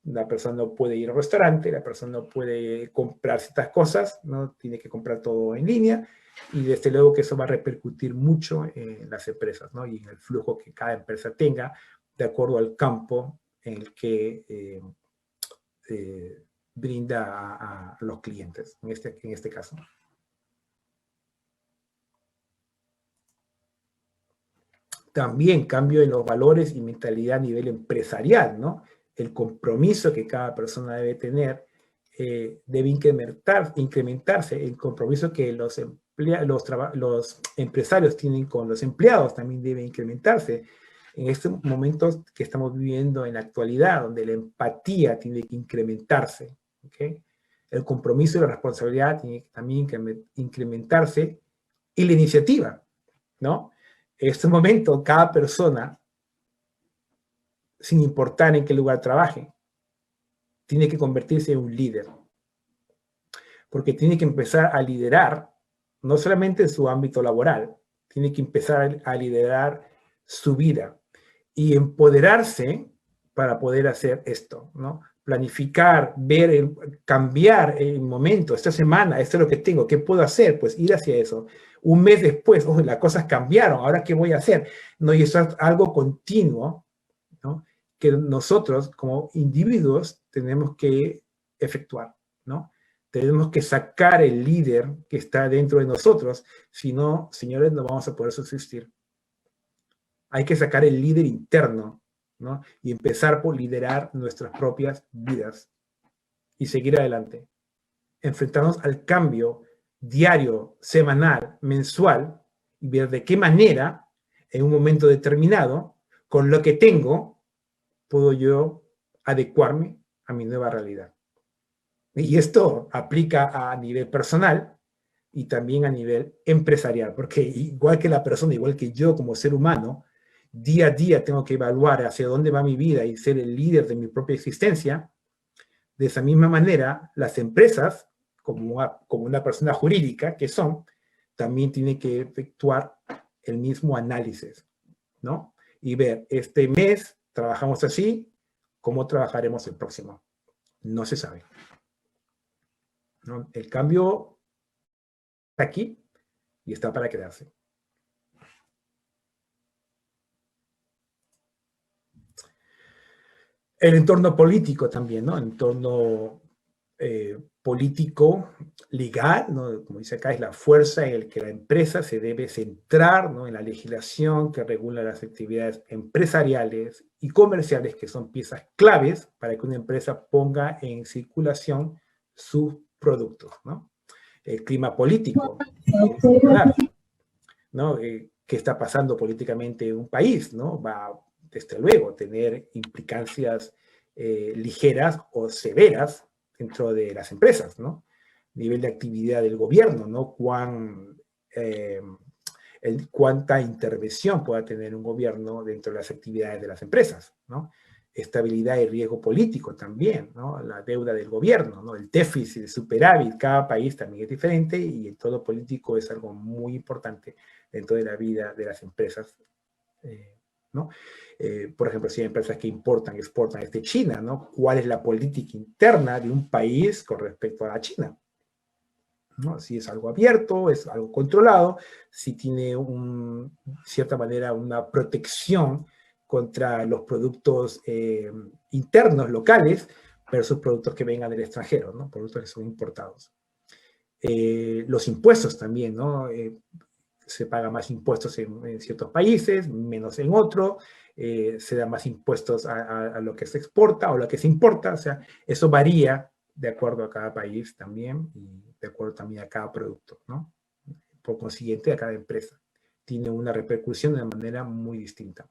La persona no puede ir al restaurante, la persona no puede comprar ciertas cosas, ¿no? Tiene que comprar todo en línea, y desde luego que eso va a repercutir mucho en las empresas, ¿no? Y en el flujo que cada empresa tenga de acuerdo al campo en el que brinda a los clientes, en este caso. También cambio en los valores y mentalidad a nivel empresarial, ¿no? El compromiso que cada persona debe tener debe incrementarse, el compromiso que los empresarios tienen con los empleados también debe incrementarse. En estos momentos que estamos viviendo en la actualidad, donde la empatía tiene que incrementarse, ¿okay? El compromiso y la responsabilidad tiene que también incrementarse, y la iniciativa, ¿no? En este momento, cada persona, sin importar en qué lugar trabaje, tiene que convertirse en un líder. Porque tiene que empezar a liderar, no solamente en su ámbito laboral, tiene que empezar a liderar su vida y empoderarse para poder hacer esto, ¿no? Planificar, ver, cambiar el momento, esta semana, esto es lo que tengo, ¿qué puedo hacer? Pues ir hacia eso. Un mes después, oh, las cosas cambiaron, ¿ahora qué voy a hacer? No, y eso es algo continuo, ¿no? Que nosotros como individuos tenemos que efectuar, ¿no? Tenemos que sacar el líder que está dentro de nosotros, si no, señores, no vamos a poder subsistir. Hay que sacar el líder interno, ¿no? Y empezar por liderar nuestras propias vidas y seguir adelante. Enfrentarnos al cambio diario, semanal, mensual, y ver de qué manera en un momento determinado, con lo que tengo, puedo yo adecuarme a mi nueva realidad. Y esto aplica a nivel personal y también a nivel empresarial, porque igual que la persona, igual que yo como ser humano, día a día tengo que evaluar hacia dónde va mi vida y ser el líder de mi propia existencia. De esa misma manera, las empresas, como una persona jurídica que son, también tienen que efectuar el mismo análisis, ¿no? Y ver, este mes trabajamos así, ¿cómo trabajaremos el próximo? No se sabe, ¿no? El cambio está aquí y está para quedarse. El entorno político también, ¿no? El entorno político, legal, ¿no? Como dice acá, es la fuerza en la que la empresa se debe centrar, ¿no? En la legislación que regula las actividades empresariales y comerciales, que son piezas claves para que una empresa ponga en circulación sus productos, ¿no? El clima político, ¿no? ¿Qué está pasando políticamente en un país, ¿no? Va, desde luego, tener implicancias ligeras o severas dentro de las empresas, ¿no? Nivel de actividad del gobierno, ¿no? Cuánta intervención pueda tener un gobierno dentro de las actividades de las empresas, ¿no? Estabilidad y riesgo político también, ¿no? La deuda del gobierno, ¿no? El déficit, el superávit, cada país también es diferente y el todo político es algo muy importante dentro de la vida de las empresas, ¿no? Por ejemplo, si hay empresas que importan, exportan desde China, ¿no? ¿Cuál es la política interna de un país con respecto a la China? ¿No? Si es algo abierto, es algo controlado, si tiene cierta manera una protección contra los productos internos, locales, versus productos que vengan del extranjero, ¿no? Productos que son importados. Los impuestos también, ¿no? Se paga más impuestos en ciertos países, menos en otros, se da más impuestos a lo que se exporta o lo que se importa, o sea, eso varía de acuerdo a cada país también y de acuerdo también a cada producto, ¿no? Por consiguiente, a cada empresa. Tiene una repercusión de manera muy distinta.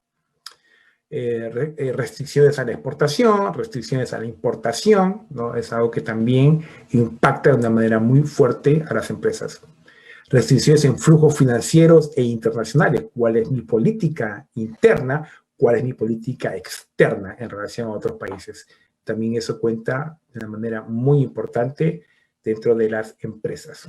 Restricciones a la exportación, restricciones a la importación, ¿no? Es algo que también impacta de una manera muy fuerte a las empresas. Restricciones en flujos financieros e internacionales. ¿Cuál es mi política interna? ¿Cuál es mi política externa en relación a otros países? También eso cuenta de una manera muy importante dentro de las empresas.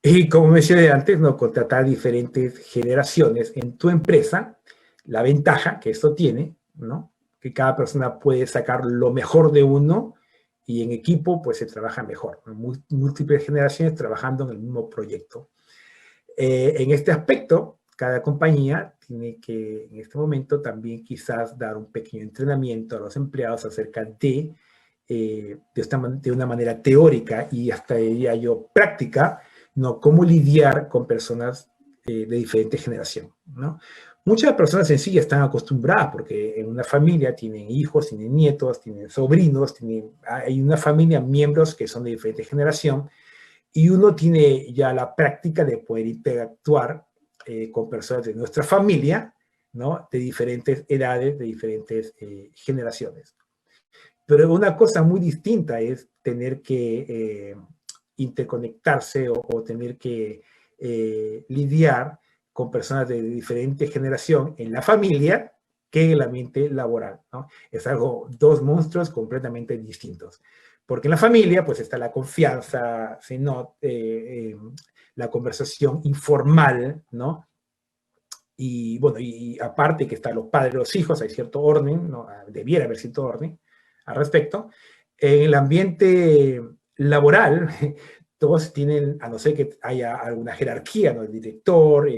Y como mencioné antes, ¿no? Contratar diferentes generaciones en tu empresa, la ventaja que esto tiene, ¿no? Que cada persona puede sacar lo mejor de uno y en equipo pues se trabaja mejor, ¿no? Múltiples generaciones trabajando en el mismo proyecto. En este aspecto, cada compañía tiene que en este momento también quizás dar un pequeño entrenamiento a los empleados acerca de una manera teórica y hasta diría yo práctica, ¿no? Cómo lidiar con personas de diferente generación, ¿no? Muchas personas sencillas están acostumbradas porque en una familia tienen hijos, tienen nietos, tienen sobrinos, hay una familia, miembros que son de diferente generación y uno tiene ya la práctica de poder interactuar con personas de nuestra familia, ¿no? De diferentes edades, de diferentes generaciones. Pero una cosa muy distinta es tener que interconectarse o tener que lidiar con personas de diferente generación en la familia que en el ambiente laboral, ¿no? Es algo, dos monstruos completamente distintos. Porque en la familia, pues está la confianza, ¿no? La conversación informal, ¿no? Y bueno, y aparte que están los padres, los hijos, hay cierto orden, ¿no? Debiera haber cierto orden al respecto. En el ambiente laboral, todos tienen, a no ser que haya alguna jerarquía, ¿no? El director,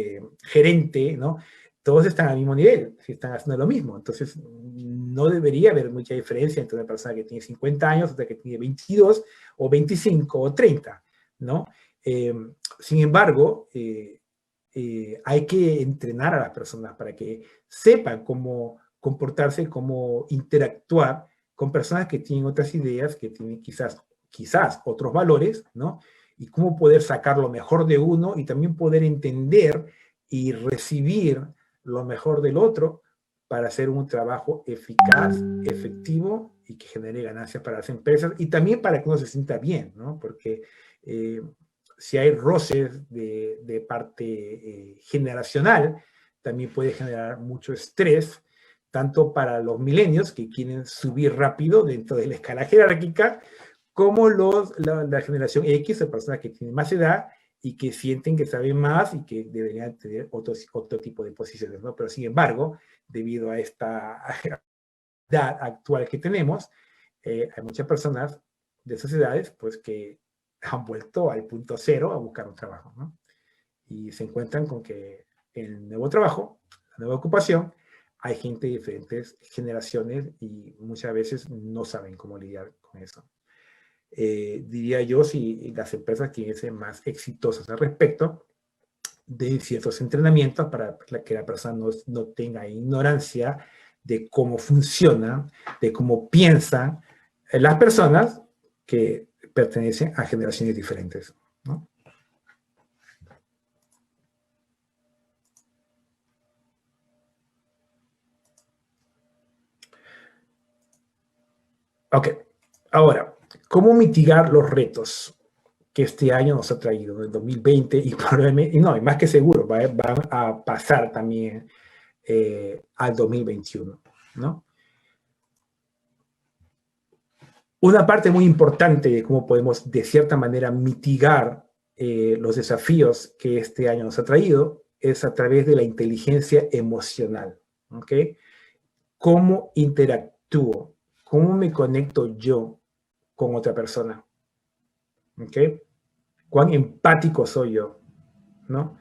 gerente, ¿no? Todos están al mismo nivel, están haciendo lo mismo. Entonces, no debería haber mucha diferencia entre una persona que tiene 50 años, otra que tiene 22, o 25, o 30, ¿no? Sin embargo, hay que entrenar a las personas para que sepan cómo comportarse, cómo interactuar con personas que tienen otras ideas, que tienen quizás quizás otros valores, ¿no? Y cómo poder sacar lo mejor de uno y también poder entender y recibir lo mejor del otro para hacer un trabajo eficaz, efectivo y que genere ganancias para las empresas y también para que uno se sienta bien, ¿no? Porque si hay roces de parte generacional, también puede generar mucho estrés, tanto para los milenios que quieren subir rápido dentro de la escala jerárquica, como la generación X, de personas que tienen más edad y que sienten que saben más y que deberían tener otro tipo de posiciones, ¿no? Pero sin embargo, debido a esta edad actual que tenemos, hay muchas personas de esas edades, pues, que han vuelto al punto cero a buscar un trabajo, ¿no? Y se encuentran con que el nuevo trabajo, la nueva ocupación, hay gente de diferentes generaciones y muchas veces no saben cómo lidiar con eso. Diría yo, si las empresas quieren ser más exitosas al respecto, de ciertos entrenamientos para que la persona no tenga ignorancia de cómo funciona, de cómo piensan las personas que pertenecen a generaciones diferentes, ¿no? Ok, ahora, ¿cómo mitigar los retos que este año nos ha traído, el 2020, y probablemente, y no, y más que seguro, van a pasar también al 2021, ¿no? Una parte muy importante de cómo podemos, de cierta manera, mitigar los desafíos que este año nos ha traído es a través de la inteligencia emocional, ¿ok? ¿Cómo interactúo? ¿Cómo me conecto yo con otra persona? ¿Ok? ¿Cuán empático soy yo? ¿No?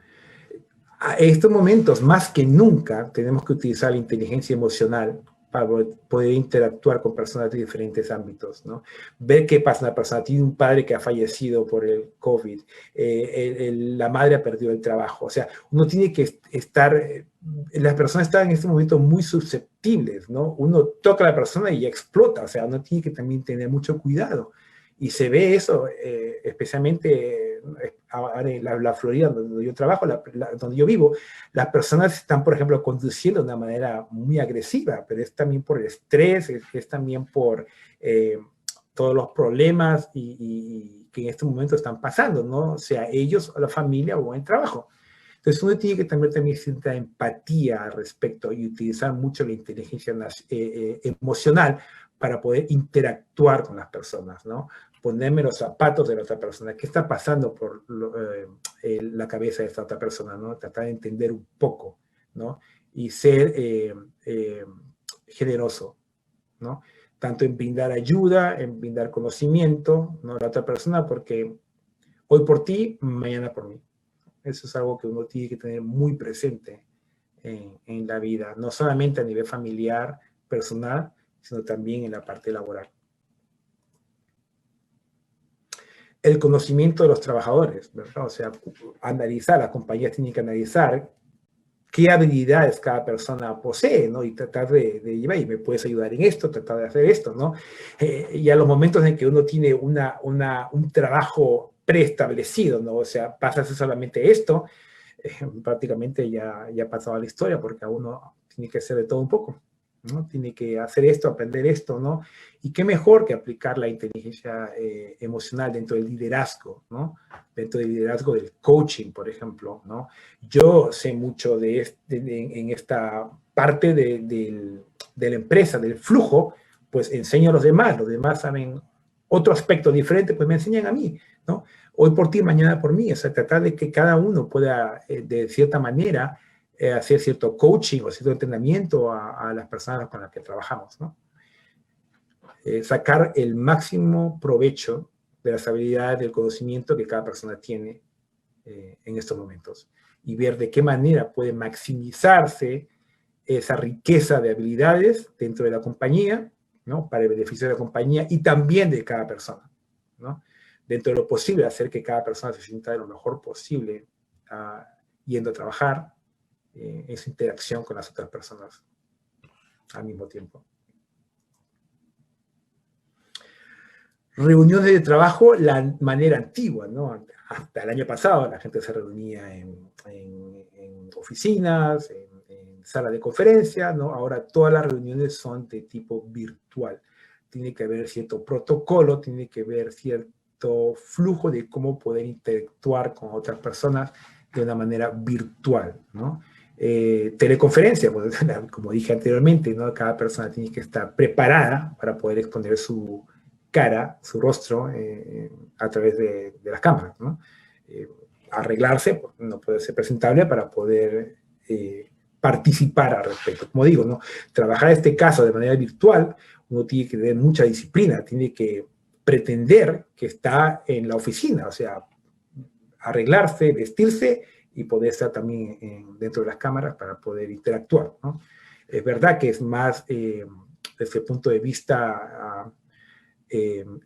A estos momentos, más que nunca, tenemos que utilizar la inteligencia emocional para poder interactuar con personas de diferentes ámbitos, ¿no? Ver qué pasa. Una persona tiene un padre que ha fallecido por el COVID, la madre ha perdido el trabajo, o sea, uno tiene que estar, las personas están en este momento muy susceptibles, ¿no? Uno toca a la persona y ya explota, o sea, uno tiene que también tener mucho cuidado. Y se ve eso, especialmente en la Florida, donde yo trabajo, donde yo vivo. Las personas están, por ejemplo, conduciendo de una manera muy agresiva, pero es también por el estrés, es también por todos los problemas y que en este momento están pasando, ¿no? Sea ellos, o la familia o el trabajo. Entonces uno tiene que también cierta empatía al respecto y utilizar mucho la inteligencia emocional para poder interactuar con las personas, ¿no? Ponerme los zapatos de la otra persona. ¿Qué está pasando por la cabeza de esta otra persona, ¿no? Tratar de entender un poco, ¿no? Y ser generoso, ¿no? Tanto en brindar ayuda, en brindar conocimiento, ¿no? A la otra persona, porque hoy por ti, mañana por mí. Eso es algo que uno tiene que tener muy presente en la vida, no solamente a nivel familiar, personal, sino también en la parte laboral. El conocimiento de los trabajadores, ¿verdad? O sea, analizar, las compañías tienen que analizar qué habilidades cada persona posee, ¿no? Y tratar de llevar, y me puedes ayudar en esto, tratar de hacer esto, ¿no? Y a los momentos en que uno tiene un trabajo preestablecido, ¿no? O sea, pasa a hacer solamente esto, prácticamente ya ha pasado la historia, porque a uno tiene que hacer de todo un poco, ¿no? Tiene que hacer esto, aprender esto, ¿no? Y qué mejor que aplicar la inteligencia emocional dentro del liderazgo, ¿no? Dentro del liderazgo del coaching, por ejemplo, ¿no? Yo sé mucho en esta parte de la empresa, del flujo, pues enseño a los demás saben otro aspecto diferente, pues me enseñan a mí, ¿no? Hoy por ti, mañana por mí, o sea, tratar de que cada uno pueda, de cierta manera, hacer cierto coaching o cierto entrenamiento a las personas con las que trabajamos, ¿no? Sacar el máximo provecho de las habilidades, del conocimiento que cada persona tiene en estos momentos y ver de qué manera puede maximizarse esa riqueza de habilidades dentro de la compañía, ¿no? Para el beneficio de la compañía y también de cada persona, ¿no? Dentro de lo posible, hacer que cada persona se sienta de lo mejor posible yendo a trabajar, en su interacción con las otras personas al mismo tiempo. Reuniones de trabajo, la manera antigua, ¿no? Hasta el año pasado la gente se reunía en oficinas, en salas de conferencia, ¿no? Ahora todas las reuniones son de tipo virtual. Tiene que haber cierto protocolo, tiene que haber cierto flujo de cómo poder interactuar con otras personas de una manera virtual, ¿no? Teleconferencia, pues, como dije anteriormente, ¿no? Cada persona tiene que estar preparada para poder exponer su cara, su rostro, a través de las cámaras, ¿no? Arreglarse, pues, no puede ser presentable para poder participar al respecto. Como digo, ¿no? Trabajar este caso de manera virtual, uno tiene que tener mucha disciplina, tiene que pretender que está en la oficina, o sea, arreglarse, vestirse y poder estar también dentro de las cámaras para poder interactuar, ¿no? Es verdad que es más, desde el punto de vista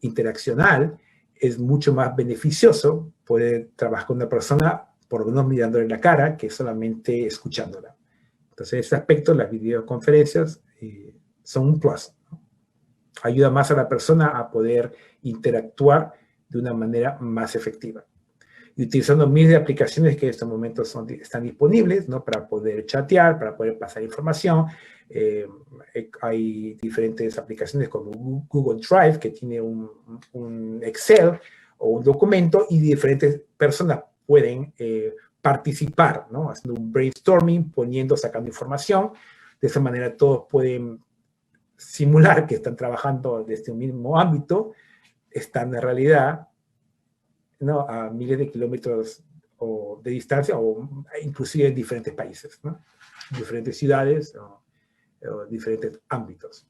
interaccional, es mucho más beneficioso poder trabajar con una persona, por lo menos mirándole la cara, que solamente escuchándola. Entonces, en ese aspecto, las videoconferencias son un plus, ¿no? Ayuda más a la persona a poder interactuar de una manera más efectiva. Y utilizando miles de aplicaciones que en estos momentos están disponibles, ¿no? Para poder chatear, para poder pasar información. Hay diferentes aplicaciones como Google Drive, que tiene un Excel o un documento, y diferentes personas pueden participar, ¿no? Haciendo un brainstorming, sacando información. De esa manera todos pueden simular que están trabajando desde un mismo ámbito, están en realidad, ¿no? A miles de kilómetros de distancia, o inclusive en diferentes países, ¿no? Diferentes ciudades o diferentes ámbitos.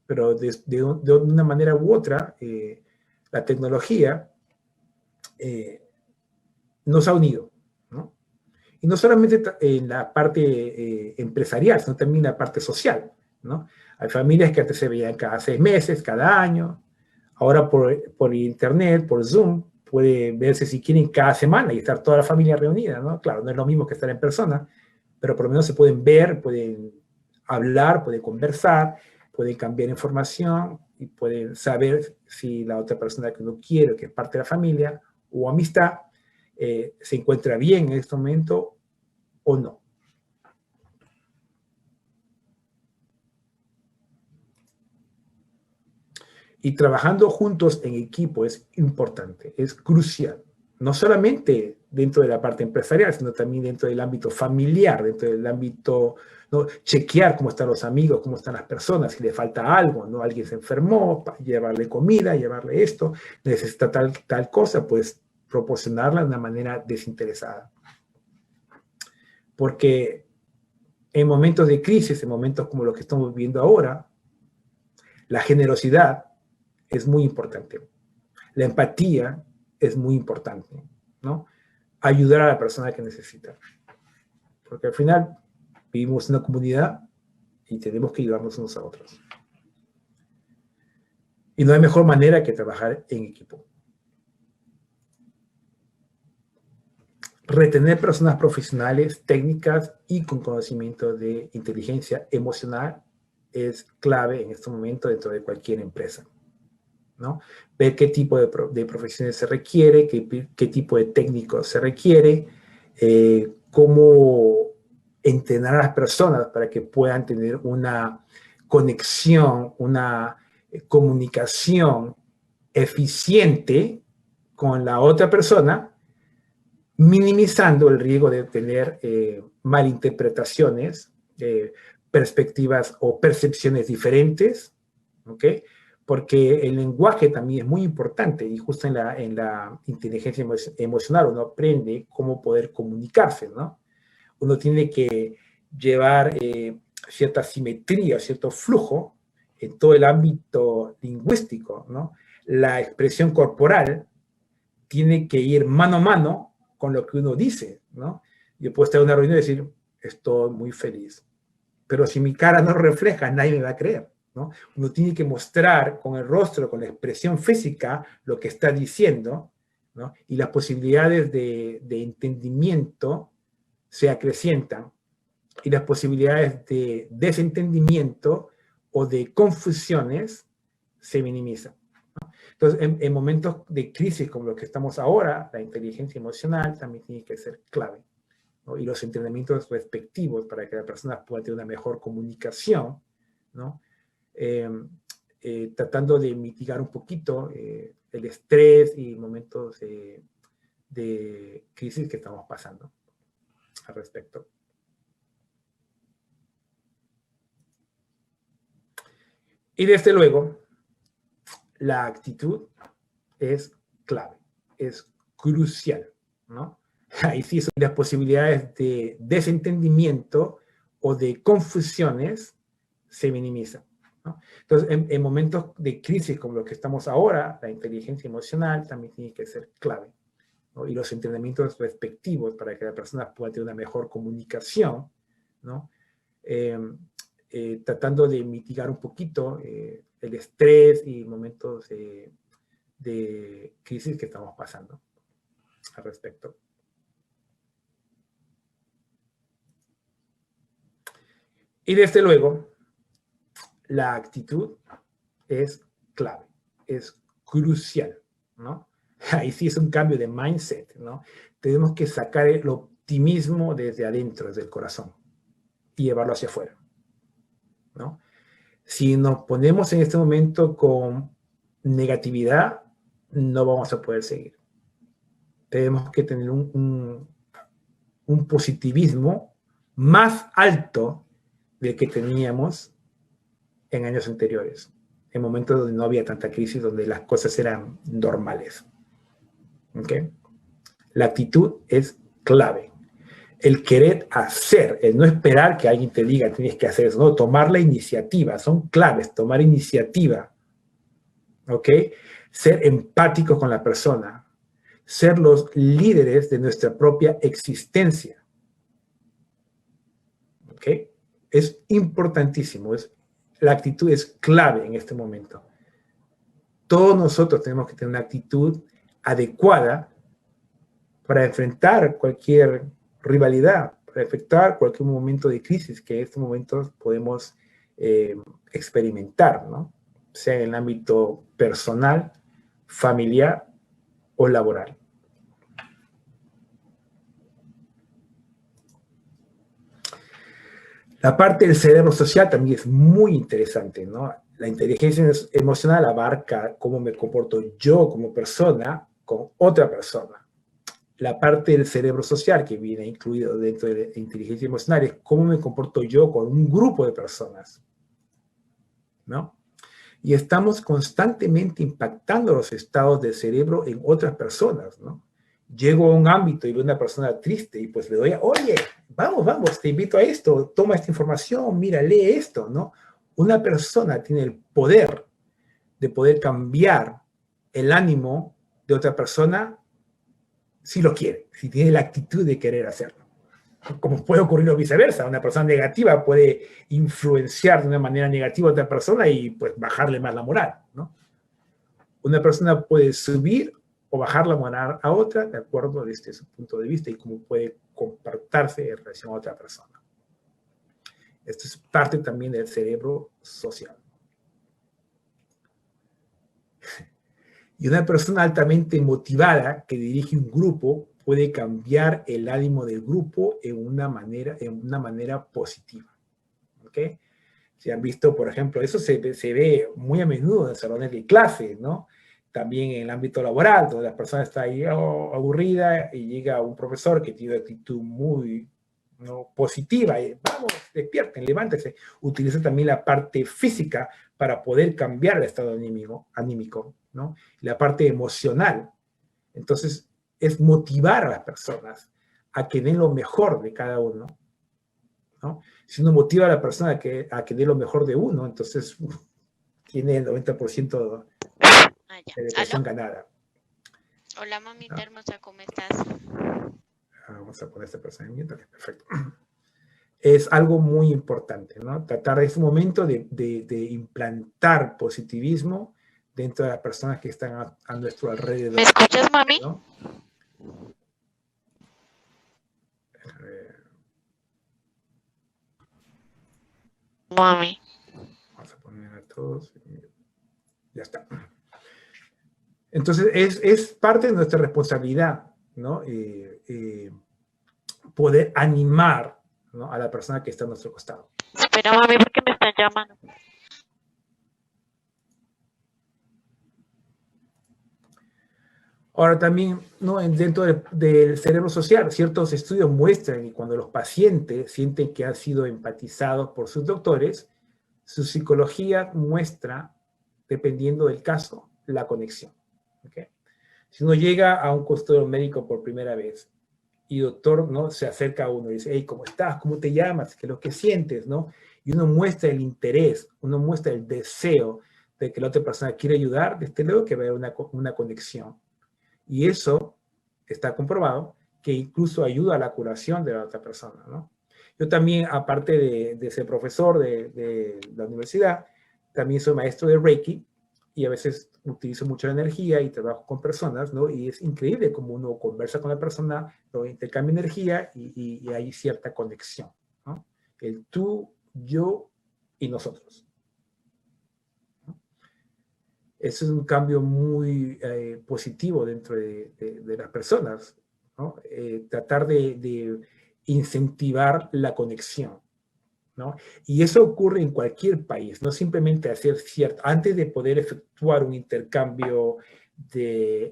Pero de una manera u otra, la tecnología nos ha unido, ¿no? Y no solamente en la parte empresarial, sino también en la parte social, ¿no? Hay familias que antes se veían cada 6 meses, cada año. Ahora por internet, por Zoom, puede verse si quieren cada semana y estar toda la familia reunida, ¿no? Claro, no es lo mismo que estar en persona, pero por lo menos se pueden ver, pueden hablar, pueden conversar, pueden cambiar información y pueden saber si la otra persona que uno quiere, que es parte de la familia o amistad, se encuentra bien en este momento o no. Y trabajando juntos en equipo es importante, es crucial. No solamente dentro de la parte empresarial, sino también dentro del ámbito familiar, dentro del ámbito, ¿no? Chequear cómo están los amigos, cómo están las personas, si le falta algo, ¿no? Alguien se enfermó, llevarle comida, llevarle esto, necesita tal cosa, pues proporcionarla de una manera desinteresada. Porque en momentos de crisis, en momentos como los que estamos viviendo ahora, la generosidad es muy importante. La empatía es muy importante, ¿no? Ayudar a la persona que necesita. Porque al final vivimos en una comunidad y tenemos que ayudarnos unos a otros. Y no hay mejor manera que trabajar en equipo. Retener personas profesionales, técnicas y con conocimiento de inteligencia emocional es clave en este momento dentro de cualquier empresa, ¿no? Ver qué tipo de profesiones se requiere, qué tipo de técnicos se requiere, cómo entrenar a las personas para que puedan tener una conexión, una comunicación eficiente con la otra persona, minimizando el riesgo de tener malinterpretaciones, perspectivas o percepciones diferentes, ¿ok? Porque el lenguaje también es muy importante y justo en la inteligencia emocional uno aprende cómo poder comunicarse, ¿no? Uno tiene que llevar cierta simetría, cierto flujo en todo el ámbito lingüístico, ¿no? La expresión corporal tiene que ir mano a mano con lo que uno dice, ¿no? Yo puedo estar en una reunión y decir, estoy muy feliz, pero si mi cara no refleja, nadie me va a creer, ¿no? Uno tiene que mostrar con el rostro, con la expresión física, lo que está diciendo, ¿no? Y las posibilidades de entendimiento se acrecientan y las posibilidades de desentendimiento o de confusiones se minimizan, ¿no? Entonces, en momentos de crisis como los que estamos ahora, la inteligencia emocional también tiene que ser clave, ¿no? Y los entrenamientos respectivos para que la persona pueda tener una mejor comunicación, ¿no? Tratando de mitigar un poquito el estrés y momentos de crisis que estamos pasando al respecto. Y desde luego, la actitud es clave, es crucial, ¿no? Ahí sí son las posibilidades de desentendimiento o de confusiones se minimizan, ¿no? Entonces, en momentos de crisis como los que estamos ahora, la inteligencia emocional también tiene que ser clave, ¿no? Y los entrenamientos respectivos para que la persona pueda tener una mejor comunicación, ¿no? Tratando de mitigar un poquito el estrés y momentos de crisis que estamos pasando al respecto. Y desde luego, la actitud es clave, es crucial, ¿no? Ahí sí es un cambio de mindset, ¿no? Tenemos que sacar el optimismo desde adentro, desde el corazón, y llevarlo hacia afuera, ¿no? Si nos ponemos en este momento con negatividad, no vamos a poder seguir. Tenemos que tener un positivismo más alto del que teníamos en años anteriores, en momentos donde no había tanta crisis, donde las cosas eran normales. ¿Okay? La actitud es clave. El querer hacer, el no esperar que alguien te diga tienes que hacer eso, no, tomar la iniciativa, son claves, tomar iniciativa. ¿Ok? Ser empáticos con la persona, ser los líderes de nuestra propia existencia. ¿Ok? Es importantísimo, la actitud es clave en este momento. Todos nosotros tenemos que tener una actitud adecuada para enfrentar cualquier rivalidad, para enfrentar cualquier momento de crisis que en estos momentos podemos experimentar, ¿no? Sea en el ámbito personal, familiar o laboral. La parte del cerebro social también es muy interesante, ¿no? La inteligencia emocional abarca cómo me comporto yo como persona con otra persona. La parte del cerebro social que viene incluido dentro de la inteligencia emocional es cómo me comporto yo con un grupo de personas, ¿no? Y estamos constantemente impactando los estados del cerebro en otras personas, ¿no? Llego a un ámbito y veo una persona triste y pues le doy, oye, vamos, te invito a esto, toma esta información, mira, lee esto, ¿no? Una persona tiene el poder de poder cambiar el ánimo de otra persona si lo quiere, si tiene la actitud de querer hacerlo. Como puede ocurrir o viceversa, una persona negativa puede influenciar de una manera negativa a otra persona y pues bajarle más la moral, ¿no? Una persona puede subir o bajar la moral a otra de acuerdo desde su punto de vista y cómo puede comportarse en relación a otra persona. Esto es parte también del cerebro social. Y una persona altamente motivada que dirige un grupo puede cambiar el ánimo del grupo en una manera positiva. ¿Ok? Si han visto, por ejemplo, eso se ve muy a menudo en salones de clase, ¿no? También en el ámbito laboral, donde la persona está ahí aburrida y llega un profesor que tiene una actitud muy, ¿no?, positiva. Y, vamos, despierten, levántense. Utiliza también la parte física para poder cambiar el estado anímico, ¿no? La parte emocional. Entonces, es motivar a las personas a que den lo mejor de cada uno, ¿no? Si uno motiva a la persona a que dé lo mejor de uno, entonces tiene el 90% de la ecuación ganada. Hola, mamita hermosa, ¿cómo estás? Vamos a poner esta persona en mute. Perfecto. Es algo muy importante, ¿no? Tratar de ese momento de implantar positivismo dentro de las personas que están a nuestro alrededor. ¿Me escuchas, mami? ¿No? Mami. Vamos a poner a todos. Ya está. Entonces, es parte de nuestra responsabilidad, ¿no? Poder animar, ¿no?, a la persona que está a nuestro costado. Espera, mami, porque me están llamando. Ahora también, ¿no?, dentro del cerebro social, ciertos estudios muestran que cuando los pacientes sienten que han sido empatizados por sus doctores, su psicología muestra, dependiendo del caso, la conexión. ¿Okay? Si uno llega a un consultorio médico por primera vez y el doctor, ¿no?, se acerca a uno y dice, hey, ¿cómo estás? ¿Cómo te llamas? ¿Qué es lo que sientes? ¿No? Y uno muestra el interés, uno muestra el deseo de que la otra persona quiere ayudar, desde luego que va a haber una conexión. Y eso está comprobado que incluso ayuda a la curación de la otra persona, ¿no? Yo también, aparte de ser profesor de la universidad, también soy maestro de Reiki y a veces utilizo mucho la energía y trabajo con personas, ¿no? Y es increíble cómo uno conversa con la persona, ¿no?, intercambia energía y hay cierta conexión, ¿no? El tú, yo y nosotros. Eso es un cambio muy positivo dentro de las personas, ¿no? Tratar de incentivar la conexión, ¿no? Y eso ocurre en cualquier país, no simplemente hacer cierto, antes de poder efectuar un intercambio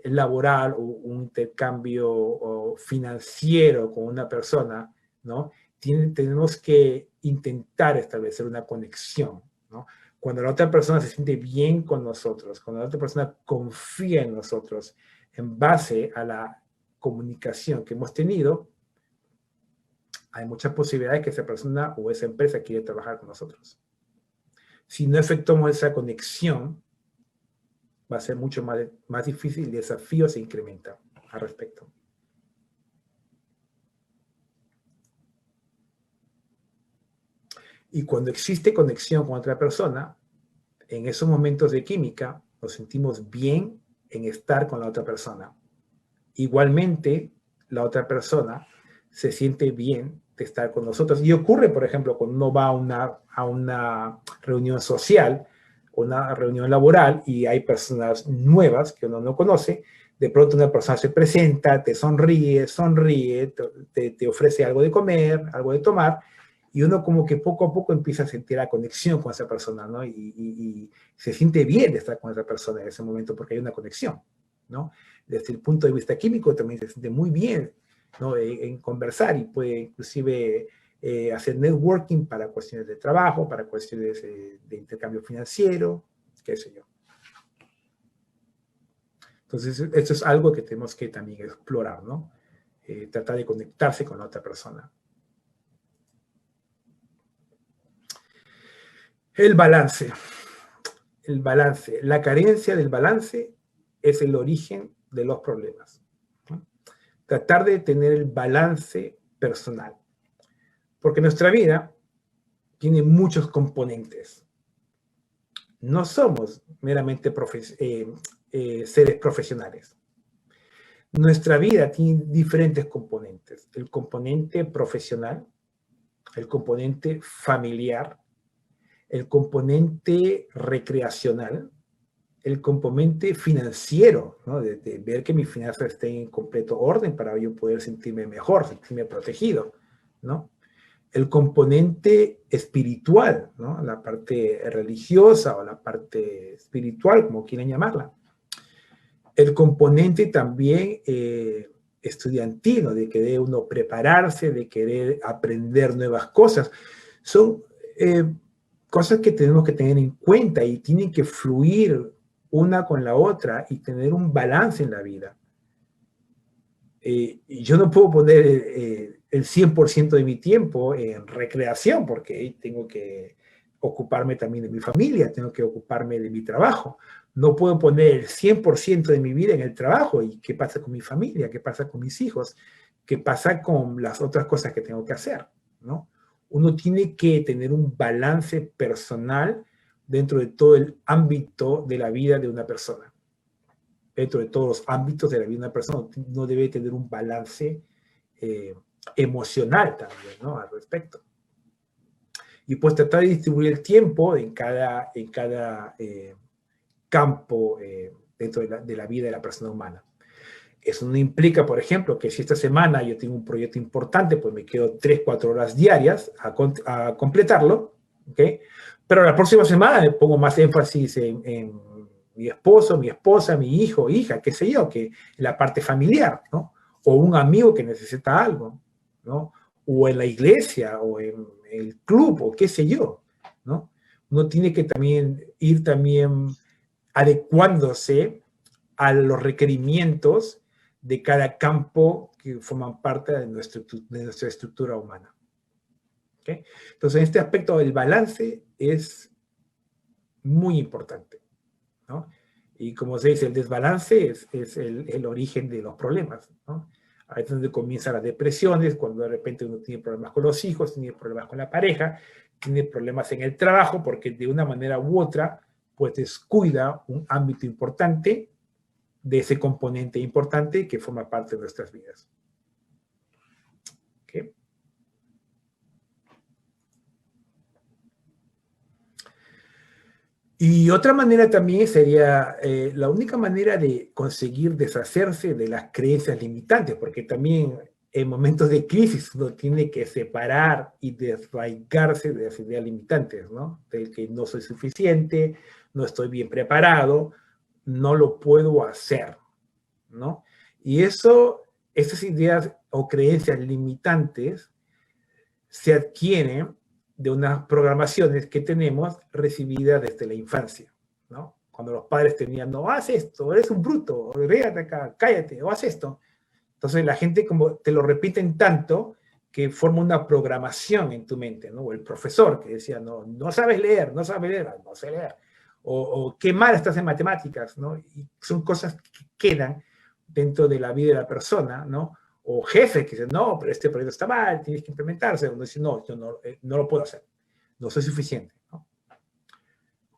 laboral o un intercambio financiero con una persona, ¿no? Tenemos que intentar establecer una conexión, ¿no? Cuando la otra persona se siente bien con nosotros, cuando la otra persona confía en nosotros, en base a la comunicación que hemos tenido, hay muchas posibilidades que esa persona o esa empresa quiere trabajar con nosotros. Si no efectuamos esa conexión, va a ser mucho más difícil y el desafío se incrementa al respecto. Y cuando existe conexión con otra persona, en esos momentos de química, nos sentimos bien en estar con la otra persona. Igualmente, la otra persona se siente bien de estar con nosotros. Y ocurre, por ejemplo, cuando uno va a una reunión social, una reunión laboral, y hay personas nuevas que uno no conoce, de pronto una persona se presenta, te sonríe, te ofrece algo de comer, algo de tomar, y uno como que poco a poco empieza a sentir la conexión con esa persona, ¿no? Y se siente bien de estar con esa persona en ese momento porque hay una conexión, ¿no? Desde el punto de vista químico también se siente muy bien, ¿no?, en conversar, y puede inclusive hacer networking para cuestiones de trabajo, para cuestiones de intercambio financiero, qué sé yo. Entonces, esto es algo que tenemos que también explorar, ¿no? Tratar de conectarse con la otra persona. El balance. El balance. La carencia del balance es el origen de los problemas, ¿no? Tratar de tener el balance personal. Porque nuestra vida tiene muchos componentes. No somos meramente seres profesionales. Nuestra vida tiene diferentes componentes. El componente profesional, el componente familiar, el componente recreacional, el componente financiero, ¿no?, de ver que mis finanzas estén en completo orden para yo poder sentirme mejor, sentirme protegido, ¿no? El componente espiritual, ¿no?, la parte religiosa o la parte espiritual, como quieran llamarla. El componente también estudiantil, ¿no?, de querer uno prepararse, de querer aprender nuevas cosas. Son cosas que tenemos que tener en cuenta y tienen que fluir una con la otra y tener un balance en la vida. Yo no puedo poner el 100% de mi tiempo en recreación porque tengo que ocuparme también de mi familia, tengo que ocuparme de mi trabajo. No puedo poner el 100% de mi vida en el trabajo. ¿Y qué pasa con mi familia? ¿Qué pasa con mis hijos? ¿Qué pasa con las otras cosas que tengo que hacer? ¿No? Uno tiene que tener un balance personal dentro de todo el ámbito de la vida de una persona. Dentro de todos los ámbitos de la vida de una persona, uno debe tener un balance emocional también, ¿no?, al respecto. Y pues tratar de distribuir el tiempo en cada campo dentro de la vida de la persona humana. Eso no implica, por ejemplo, que si esta semana yo tengo un proyecto importante, pues me quedo 3, 4 horas diarias a completarlo, ¿ok? Pero la próxima semana le pongo más énfasis en mi esposo, mi esposa, mi hijo, hija, qué sé yo, que en la parte familiar, ¿no? O un amigo que necesita algo, ¿no? O en la iglesia, o en el club, o qué sé yo, ¿no? Uno tiene que ir adecuándose a los requerimientos de cada campo que forman parte de nuestra estructura humana. ¿Okay? Entonces, en este aspecto, el balance es muy importante, ¿no? Y como se dice, el desbalance es el origen de los problemas, ¿no? Ahí es donde comienzan las depresiones, cuando de repente uno tiene problemas con los hijos, tiene problemas con la pareja, tiene problemas en el trabajo, porque de una manera u otra, pues descuida un ámbito importante de ese componente importante que forma parte de nuestras vidas. ¿Okay? Y otra manera también sería, la única manera de conseguir deshacerse de las creencias limitantes, porque también en momentos de crisis uno tiene que separar y desarraigarse de las ideas limitantes, ¿no? Del que no soy suficiente, no estoy bien preparado, no lo puedo hacer, ¿no? Y esas ideas o creencias limitantes se adquieren de unas programaciones que tenemos recibidas desde la infancia, ¿no? Cuando los padres tenían, no, haz esto, eres un bruto, véate acá, cállate, o haz esto. Entonces la gente como te lo repiten tanto que forma una programación en tu mente, ¿no? O el profesor que decía, no sabes leer, no sabes leer, no sé leer. O qué mal estás en matemáticas, ¿no? Y son cosas que quedan dentro de la vida de la persona, ¿no? O jefes que dicen, no, pero este proyecto está mal, tienes que implementarse. Uno dice, no, yo no lo puedo hacer, no soy suficiente, ¿no?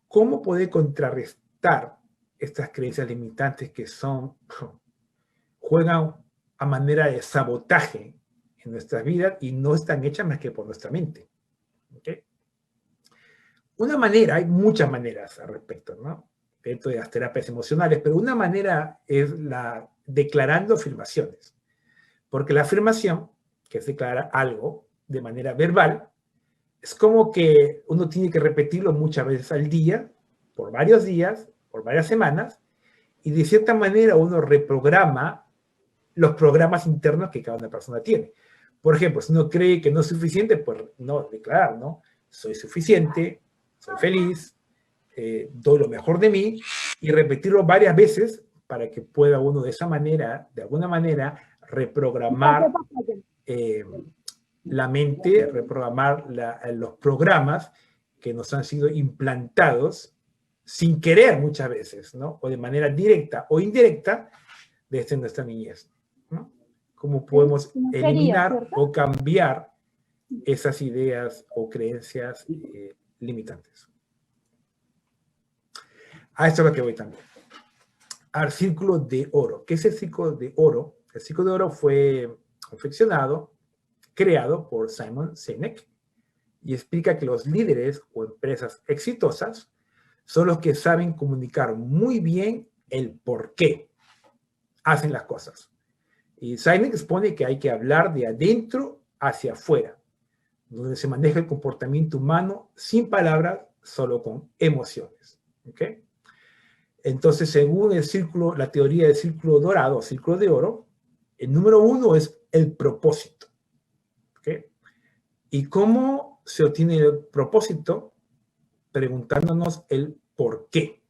¿Cómo poder contrarrestar estas creencias limitantes que juegan a manera de sabotaje en nuestras vidas y no están hechas más que por nuestra mente? ¿Okay? Una manera, hay muchas maneras al respecto, ¿no? Dentro de las terapias emocionales, pero una manera es declarando afirmaciones. Porque la afirmación, que es declarar algo de manera verbal, es como que uno tiene que repetirlo muchas veces al día, por varios días, por varias semanas, y de cierta manera uno reprograma los programas internos que cada una persona tiene. Por ejemplo, si uno cree que no es suficiente, pues no, declarar, ¿no? Soy suficiente, soy feliz, doy lo mejor de mí, y repetirlo varias veces para que pueda uno de esa manera, de alguna manera, reprogramar la mente, reprogramar los programas que nos han sido implantados sin querer muchas veces, ¿no? O de manera directa o indirecta desde nuestra niñez, ¿no? Cómo podemos eliminar o cambiar esas ideas o creencias limitantes. A esto es lo que voy también. Al círculo de oro. ¿Qué es el círculo de oro? El círculo de oro fue confeccionado, creado por Simon Sinek, y explica que los líderes o empresas exitosas son los que saben comunicar muy bien el por qué hacen las cosas. Y Sinek expone que hay que hablar de adentro hacia afuera, donde se maneja el comportamiento humano sin palabras, solo con emociones. ¿Ok? Entonces, según la teoría del círculo dorado o círculo de oro, el número 1 es el propósito. ¿Okay? ¿Y cómo se obtiene el propósito? Preguntándonos el por qué.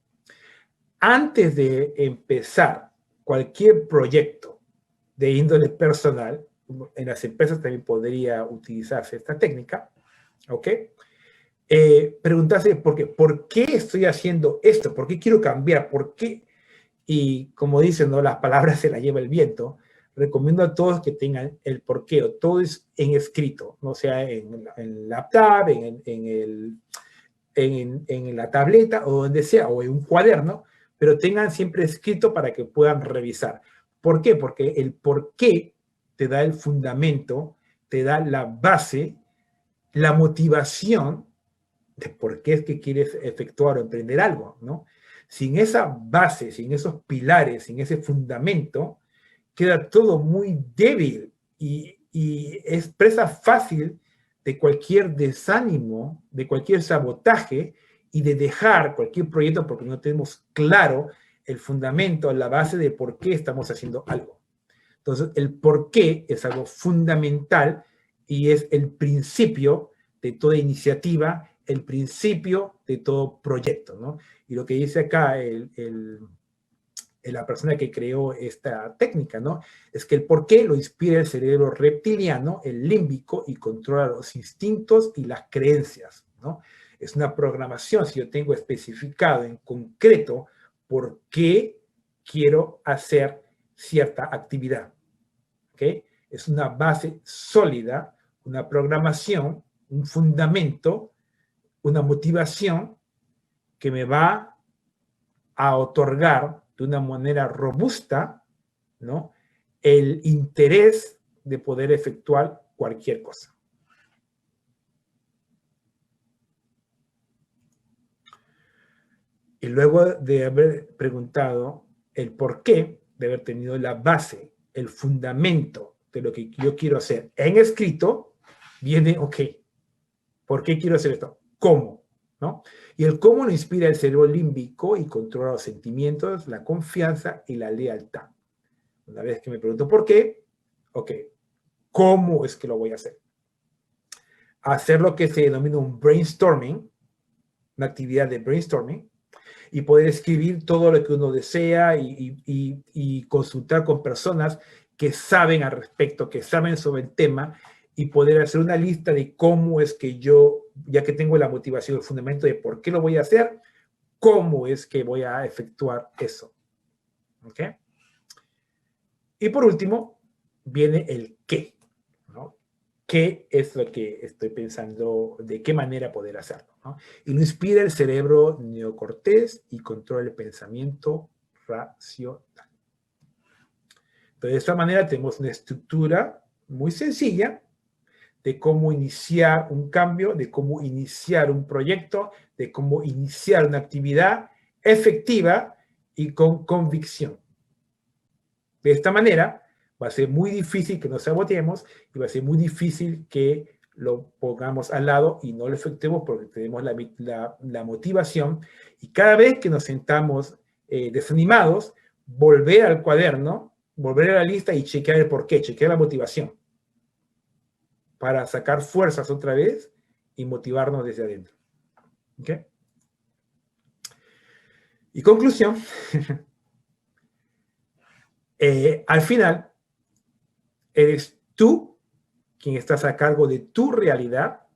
Antes de empezar cualquier proyecto de índole personal, en las empresas también podría utilizarse esta técnica, ¿ok? Preguntarse por qué estoy haciendo esto, por qué quiero cambiar, por qué. Y como dicen, ¿no? Las palabras se las lleva el viento. Recomiendo a todos que tengan el porqué, o todo es en escrito, no sea en la tab, en la tableta o donde sea, o en un cuaderno, pero tengan siempre escrito para que puedan revisar. ¿Por qué? Porque el porqué te da el fundamento, te da la base, la motivación de por qué es que quieres efectuar o emprender algo, ¿no? Sin esa base, sin esos pilares, sin ese fundamento, queda todo muy débil y es presa fácil de cualquier desánimo, de cualquier sabotaje y de dejar cualquier proyecto porque no tenemos claro el fundamento, la base de por qué estamos haciendo algo. Entonces, el por qué es algo fundamental y es el principio de toda iniciativa, el principio de todo proyecto, ¿no? Y lo que dice acá la persona que creó esta técnica, ¿no? Es que el por qué lo inspira el cerebro reptiliano, el límbico, y controla los instintos y las creencias, ¿no? Es una programación, si yo tengo especificado en concreto por qué quiero hacer cierta actividad, ¿ok? Es una base sólida, una programación, un fundamento, una motivación que me va a otorgar de una manera robusta, ¿no?, el interés de poder efectuar cualquier cosa. Y luego de haber preguntado el por qué, de haber tenido la base, el fundamento de lo que yo quiero hacer en escrito, viene, ok, ¿por qué quiero hacer esto? ¿Cómo? ¿No? Y el cómo lo inspira el cerebro límbico y controla los sentimientos, la confianza y la lealtad. Una vez que me pregunto por qué, ok, ¿cómo es que lo voy a hacer? Hacer lo que se denomina un brainstorming, una actividad de brainstorming, y poder escribir todo lo que uno desea y consultar con personas que saben al respecto, que saben sobre el tema, y poder hacer una lista de cómo es que yo, ya que tengo la motivación, el fundamento de por qué lo voy a hacer, cómo es que voy a efectuar eso. ¿Ok? Y por último, viene el qué, ¿no? ¿Qué es lo que estoy pensando? ¿De qué manera poder hacerlo? ¿No? Y lo inspira el cerebro neocortés y controla el pensamiento racional. Entonces, de esta manera tenemos una estructura muy sencilla de cómo iniciar un cambio, de cómo iniciar un proyecto, de cómo iniciar una actividad efectiva y con convicción. De esta manera, va a ser muy difícil que nos saboteemos y va a ser muy difícil que lo pongamos al lado y no lo efectuemos porque tenemos la motivación. Y cada vez que nos sentamos desanimados, volver al cuaderno, volver a la lista y chequear el porqué, chequear la motivación para sacar fuerzas otra vez y motivarnos desde adentro. ¿Ok? Y conclusión, al final, eres tú quien estás a cargo de tu realidad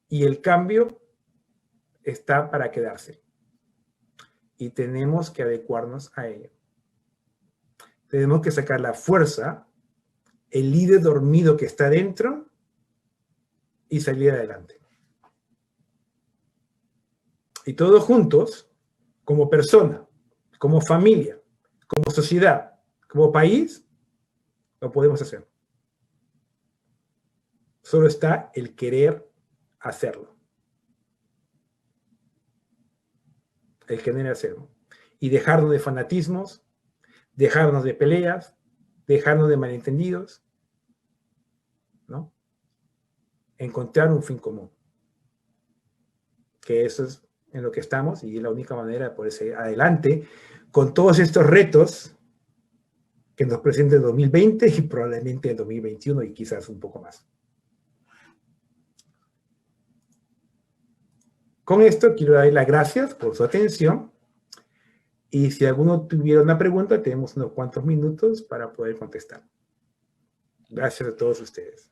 y el cambio está para quedarse. Y tenemos que adecuarnos a ello. Tenemos que sacar la fuerza, el líder dormido que está dentro y salir adelante. Y todos juntos, como persona, como familia, como sociedad, como país, lo podemos hacer. Solo está el querer hacerlo. El querer hacerlo. Y dejarnos de fanatismos, dejarnos de peleas, dejarnos de malentendidos, ¿no? Encontrar un fin común. Que eso es en lo que estamos y es la única manera de poder seguir adelante con todos estos retos que nos presenta el 2020 y probablemente el 2021 y quizás un poco más. Con esto quiero dar las gracias por su atención y si alguno tuviera una pregunta, tenemos unos cuantos minutos para poder contestar. Gracias a todos ustedes.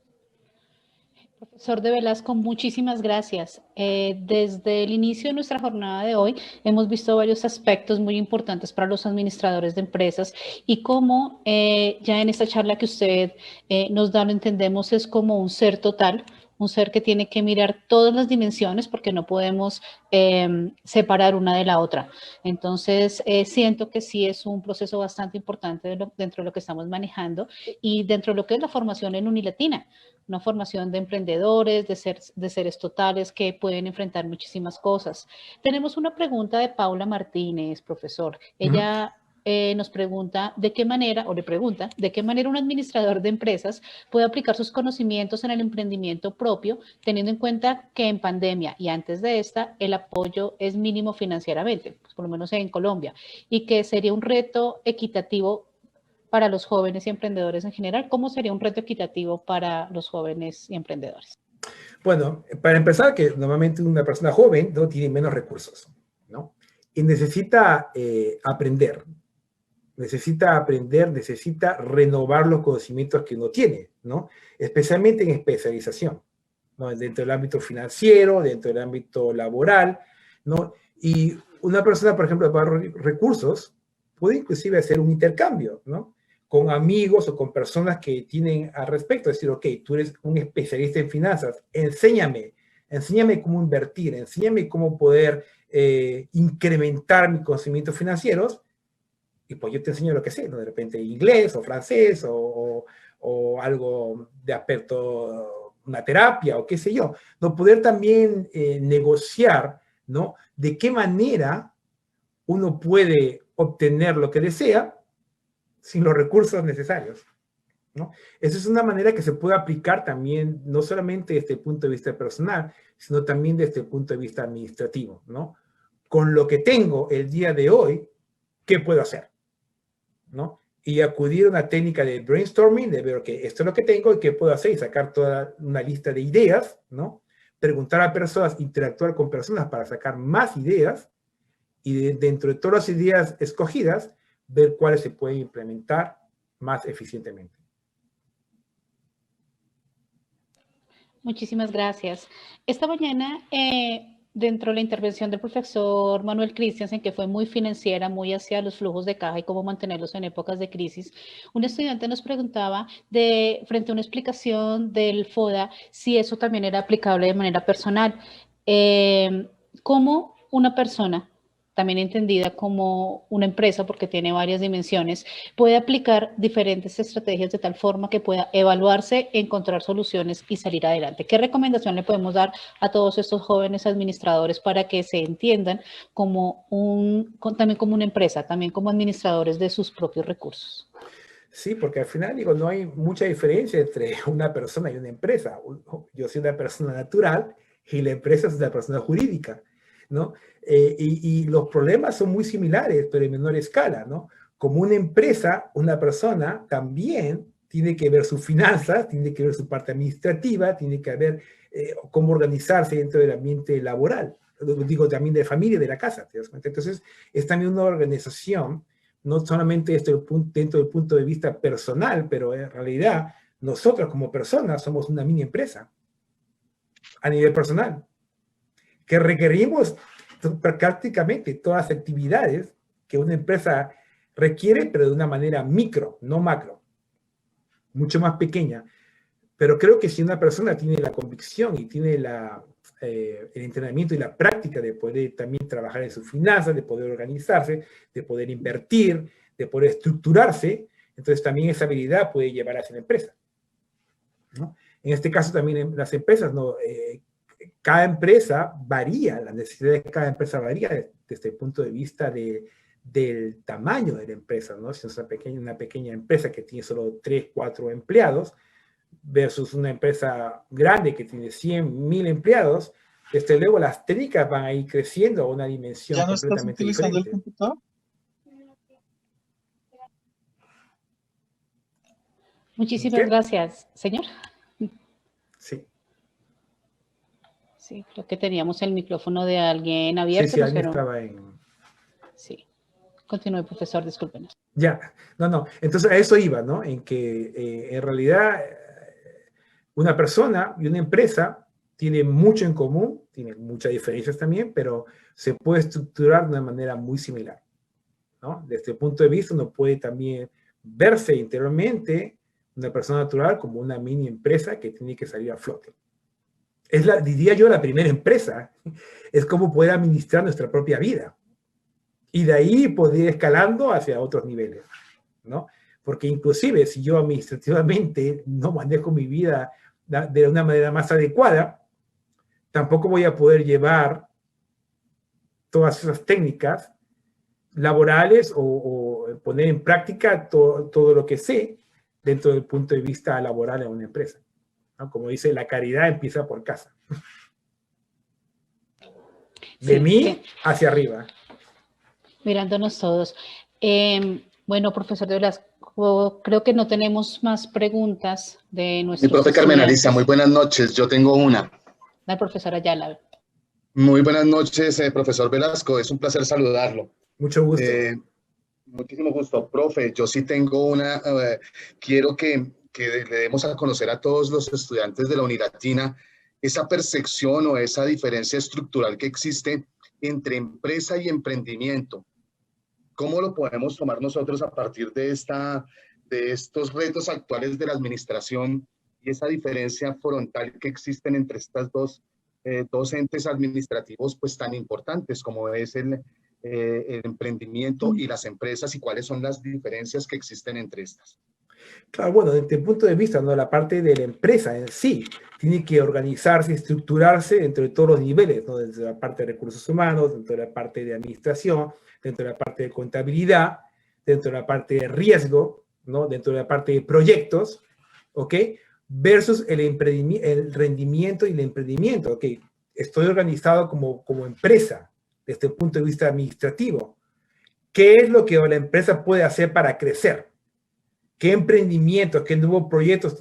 Profesor de Velasco, muchísimas gracias. Desde el inicio de nuestra jornada de hoy hemos visto varios aspectos muy importantes para los administradores de empresas y cómo ya en esta charla que usted nos da, lo entendemos, es como un ser total, un ser que tiene que mirar todas las dimensiones porque no podemos separar una de la otra. Entonces, siento que sí es un proceso bastante importante dentro de lo que estamos manejando y dentro de lo que es la formación en Unilatina, una formación de emprendedores, de seres totales que pueden enfrentar muchísimas cosas. Tenemos una pregunta de Paula Martínez, profesor. Ella nos pregunta de qué manera, o le pregunta, de qué manera un administrador de empresas puede aplicar sus conocimientos en el emprendimiento propio, teniendo en cuenta que en pandemia y antes de esta, el apoyo es mínimo financieramente, pues por lo menos en Colombia, y que sería un reto equitativo para los jóvenes y emprendedores en general. ¿Cómo sería un reto equitativo para los jóvenes y emprendedores? Bueno, para empezar, que normalmente una persona joven no tiene menos recursos, ¿no? Y necesita aprender, necesita renovar los conocimientos que uno tiene, ¿no? Especialmente en especialización, ¿no? Dentro del ámbito financiero, dentro del ámbito laboral, ¿no? Y una persona, por ejemplo, para recursos, puede inclusive hacer un intercambio, ¿no? Con amigos o con personas que tienen al respecto, decir, ok, tú eres un especialista en finanzas, enséñame cómo invertir, enséñame cómo poder incrementar mis conocimientos financieros, y pues yo te enseño lo que sé, ¿no? De repente inglés o francés o algo de aspecto, una terapia o qué sé yo. No poder también negociar, ¿no? De qué manera uno puede obtener lo que desea sin los recursos necesarios, ¿no? Esa es una manera que se puede aplicar también, no solamente desde el punto de vista personal, sino también desde el punto de vista administrativo, ¿no? Con lo que tengo el día de hoy, ¿qué puedo hacer? ¿No? Y acudir a una técnica de brainstorming, de ver, ok, esto es lo que tengo y qué puedo hacer, y sacar toda una lista de ideas, ¿no? Preguntar a personas, interactuar con personas para sacar más ideas, y dentro de todas las ideas escogidas, ver cuáles se pueden implementar más eficientemente. Muchísimas gracias. Esta mañana, dentro de la intervención del profesor Manuel Christiansen, que fue muy financiera, muy hacia los flujos de caja y cómo mantenerlos en épocas de crisis, un estudiante nos preguntaba, frente a una explicación del FODA, si eso también era aplicable de manera personal. ¿Cómo una persona, también entendida como una empresa porque tiene varias dimensiones, puede aplicar diferentes estrategias de tal forma que pueda evaluarse, encontrar soluciones y salir adelante? ¿Qué recomendación le podemos dar a todos estos jóvenes administradores para que se entiendan como también como una empresa, también como administradores de sus propios recursos? Sí, porque al final, digo, no hay mucha diferencia entre una persona y una empresa. Yo soy una persona natural y la empresa es una persona jurídica, ¿no? Y los problemas son muy similares, pero en menor escala, ¿no? Como una empresa, una persona también tiene que ver sus finanzas, tiene que ver su parte administrativa, tiene que ver cómo organizarse dentro del ambiente laboral, digo, también de familia, de la casa, ¿te das cuenta? Entonces, es también una organización, no solamente dentro del punto de vista personal, pero en realidad nosotros como personas somos una mini empresa a nivel personal, que requerimos prácticamente todas las actividades que una empresa requiere, pero de una manera micro, no macro, mucho más pequeña. Pero creo que si una persona tiene la convicción y tiene el entrenamiento y la práctica de poder también trabajar en sus finanzas, de poder organizarse, de poder invertir, de poder estructurarse, entonces también esa habilidad puede llevar hacia la empresa, ¿no? En este caso también las empresas, ¿no? Cada empresa varía, la necesidad de cada empresa varía desde el punto de vista del tamaño de la empresa, ¿no? Si es una pequeña empresa que tiene solo 3, 4 empleados, versus una empresa grande que tiene 100, 1000 empleados, desde luego las técnicas van a ir creciendo a una dimensión ¿Ya no estás completamente utilizando diferente. el computador? Muchísimas gracias, señor. Sí. Sí, creo que teníamos el micrófono de alguien abierto. Sí, alguien estaba en... Sí. Continúe, profesor, discúlpenos. Ya, no. Entonces a eso iba, ¿no? En que en realidad una persona y una empresa tienen mucho en común, tienen muchas diferencias también, pero se puede estructurar de una manera muy similar, ¿no? Desde el punto de vista, uno puede también verse interiormente una persona natural como una mini empresa que tiene que salir a flote, diría yo, la primera empresa. Es cómo poder administrar nuestra propia vida. Y de ahí poder ir escalando hacia otros niveles, ¿no? Porque inclusive si yo administrativamente no manejo mi vida de una manera más adecuada, tampoco voy a poder llevar todas esas técnicas laborales o poner en práctica todo lo que sé dentro del punto de vista laboral en una empresa, ¿no? Como dice, la caridad empieza por casa. De mí hacia arriba. Mirándonos todos. Bueno, profesor de Velasco, creo que no tenemos más preguntas de nuestros Mi profe Carmen estudiantes. Arista, muy buenas noches. Yo tengo una. La profesora Ayala. Muy buenas noches, profesor Velasco. Es un placer saludarlo. Mucho gusto. Muchísimo gusto, profe. Yo sí tengo una. Quiero que le demos a conocer a todos los estudiantes de la Unilatina esa percepción o esa diferencia estructural que existe entre empresa y emprendimiento. ¿Cómo lo podemos tomar nosotros a partir de estos retos actuales de la administración y esa diferencia frontal que existen entre estas dos entes administrativos pues tan importantes como es el emprendimiento y las empresas, y cuáles son las diferencias que existen entre estas? Claro, bueno, desde el punto de vista, ¿no? La parte de la empresa en sí tiene que organizarse, estructurarse dentro de todos los niveles, ¿no? Desde la parte de recursos humanos, dentro de la parte de administración, dentro de la parte de contabilidad, dentro de la parte de riesgo, ¿no? Dentro de la parte de proyectos, ¿ok? Versus el rendimiento y el emprendimiento, ¿ok? Estoy organizado como empresa desde el punto de vista administrativo. ¿Qué es lo que la empresa puede hacer para crecer? ¿Qué emprendimientos, qué nuevos proyectos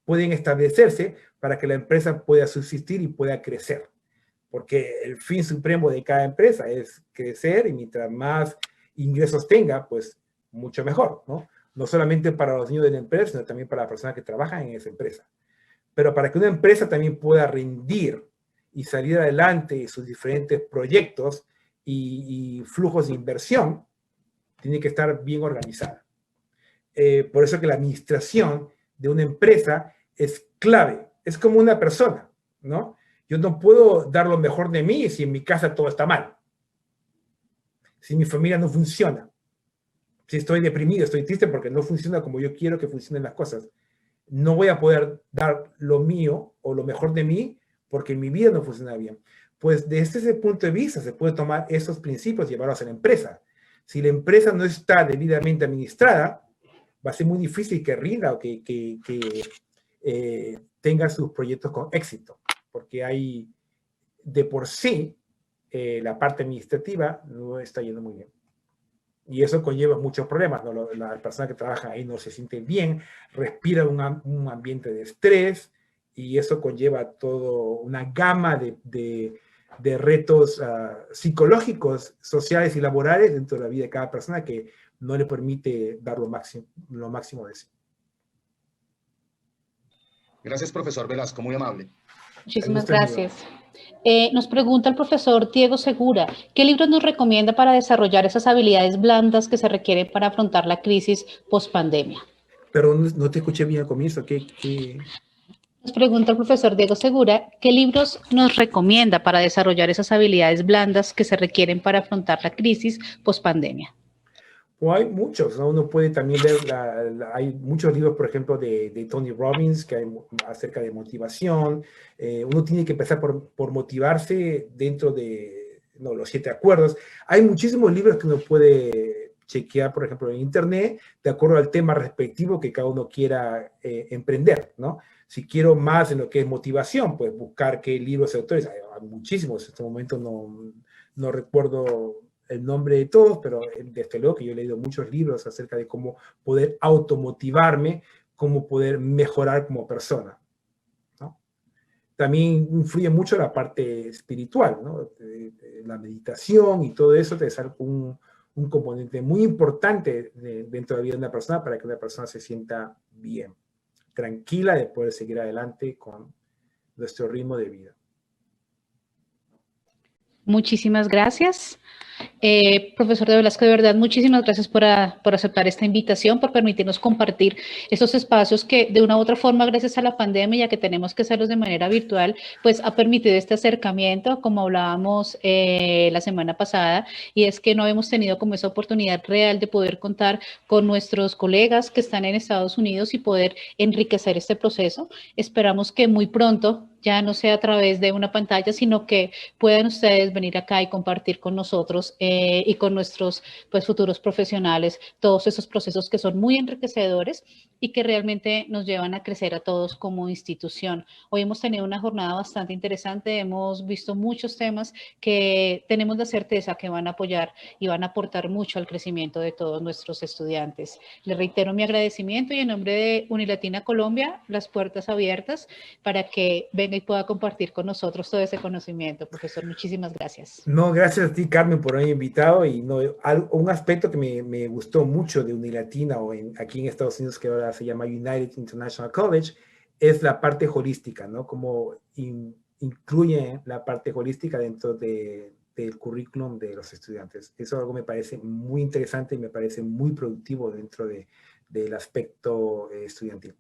pueden establecerse para que la empresa pueda subsistir y pueda crecer? Porque el fin supremo de cada empresa es crecer, y mientras más ingresos tenga, pues mucho mejor, ¿no? No solamente para los niños de la empresa, sino también para las personas que trabajan en esa empresa. Pero para que una empresa también pueda rendir y salir adelante en sus diferentes proyectos y flujos de inversión, tiene que estar bien organizada. Por eso que la administración de una empresa es clave. Es como una persona, ¿no? Yo no puedo dar lo mejor de mí si en mi casa todo está mal. Si mi familia no funciona. Si estoy deprimido, estoy triste porque no funciona como yo quiero que funcionen las cosas. No voy a poder dar lo mío o lo mejor de mí porque mi vida no funciona bien. Pues desde ese punto de vista se puede tomar esos principios y llevarlos a la empresa. Si la empresa no está debidamente administrada, va a ser muy difícil que rinda o que tenga sus proyectos con éxito, porque hay de por sí la parte administrativa no está yendo muy bien. Y eso conlleva muchos problemas, ¿no? Las personas que trabajan ahí no se sienten bien, respiran un ambiente de estrés, y eso conlleva toda una gama de retos psicológicos, sociales y laborales dentro de la vida de cada persona que no le permite dar lo máximo de sí. Gracias, profesor Velasco, muy amable. Muchísimas gracias. Nos pregunta el profesor Diego Segura, ¿qué libros nos recomienda para desarrollar esas habilidades blandas que se requieren para afrontar la crisis post-pandemia? Pero no te escuché bien al comienzo. Nos pregunta el profesor Diego Segura, ¿qué libros nos recomienda para desarrollar esas habilidades blandas que se requieren para afrontar la crisis post-pandemia? Pues hay muchos, ¿no? Uno puede también ver, hay muchos libros, por ejemplo, de Tony Robbins, que hay acerca de motivación. Uno tiene que empezar por motivarse dentro de los 7 acuerdos. Hay muchísimos libros que uno puede chequear, por ejemplo, en internet, de acuerdo al tema respectivo que cada uno quiera emprender, ¿no? Si quiero más en lo que es motivación, pues buscar qué libros y autores. Hay muchísimos, en este momento no recuerdo el nombre de todos, pero desde luego que yo he leído muchos libros acerca de cómo poder automotivarme, cómo poder mejorar como persona, ¿no? También influye mucho la parte espiritual, ¿no? La meditación y todo eso es un componente muy importante dentro de la vida de una persona para que una persona se sienta bien, tranquila de poder seguir adelante con nuestro ritmo de vida. Muchísimas gracias. Profesor de Velasco, de verdad, muchísimas gracias por aceptar esta invitación, por permitirnos compartir estos espacios que de una u otra forma, gracias a la pandemia, ya que tenemos que hacerlos de manera virtual, pues ha permitido este acercamiento, como hablábamos la semana pasada, y es que no hemos tenido como esa oportunidad real de poder contar con nuestros colegas que están en Estados Unidos y poder enriquecer este proceso. Esperamos que muy pronto ya no sea a través de una pantalla, sino que puedan ustedes venir acá y compartir con nosotros y con nuestros pues, futuros profesionales todos esos procesos que son muy enriquecedores y que realmente nos llevan a crecer a todos como institución. Hoy hemos tenido una jornada bastante interesante, hemos visto muchos temas que tenemos la certeza que van a apoyar y van a aportar mucho al crecimiento de todos nuestros estudiantes. Les reitero mi agradecimiento y en nombre de Unilatina Colombia, las puertas abiertas para que venga y pueda compartir con nosotros todo ese conocimiento. Profesor, muchísimas gracias. No, gracias a ti, Carmen, por haberme invitado. Y no, un aspecto que me gustó mucho de Unilatina o aquí en Estados Unidos, que ahora se llama United International College, es la parte holística, ¿no? Cómo incluye la parte holística dentro del currículum de los estudiantes. Eso algo me parece muy interesante y me parece muy productivo dentro del aspecto estudiantil,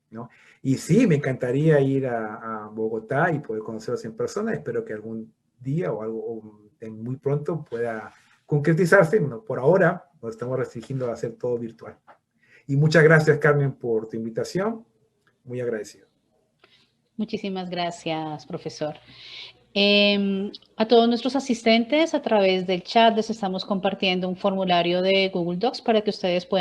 ¿no? Y sí, me encantaría ir a Bogotá y poder conocerlos en persona. Espero que algún día o algo muy pronto pueda concretizarse. Bueno, por ahora nos estamos restringiendo a hacer todo virtual. Y muchas gracias, Carmen, por tu invitación. Muy agradecido. Muchísimas gracias, profesor. A todos nuestros asistentes, a través del chat les estamos compartiendo un formulario de Google Docs para que ustedes puedan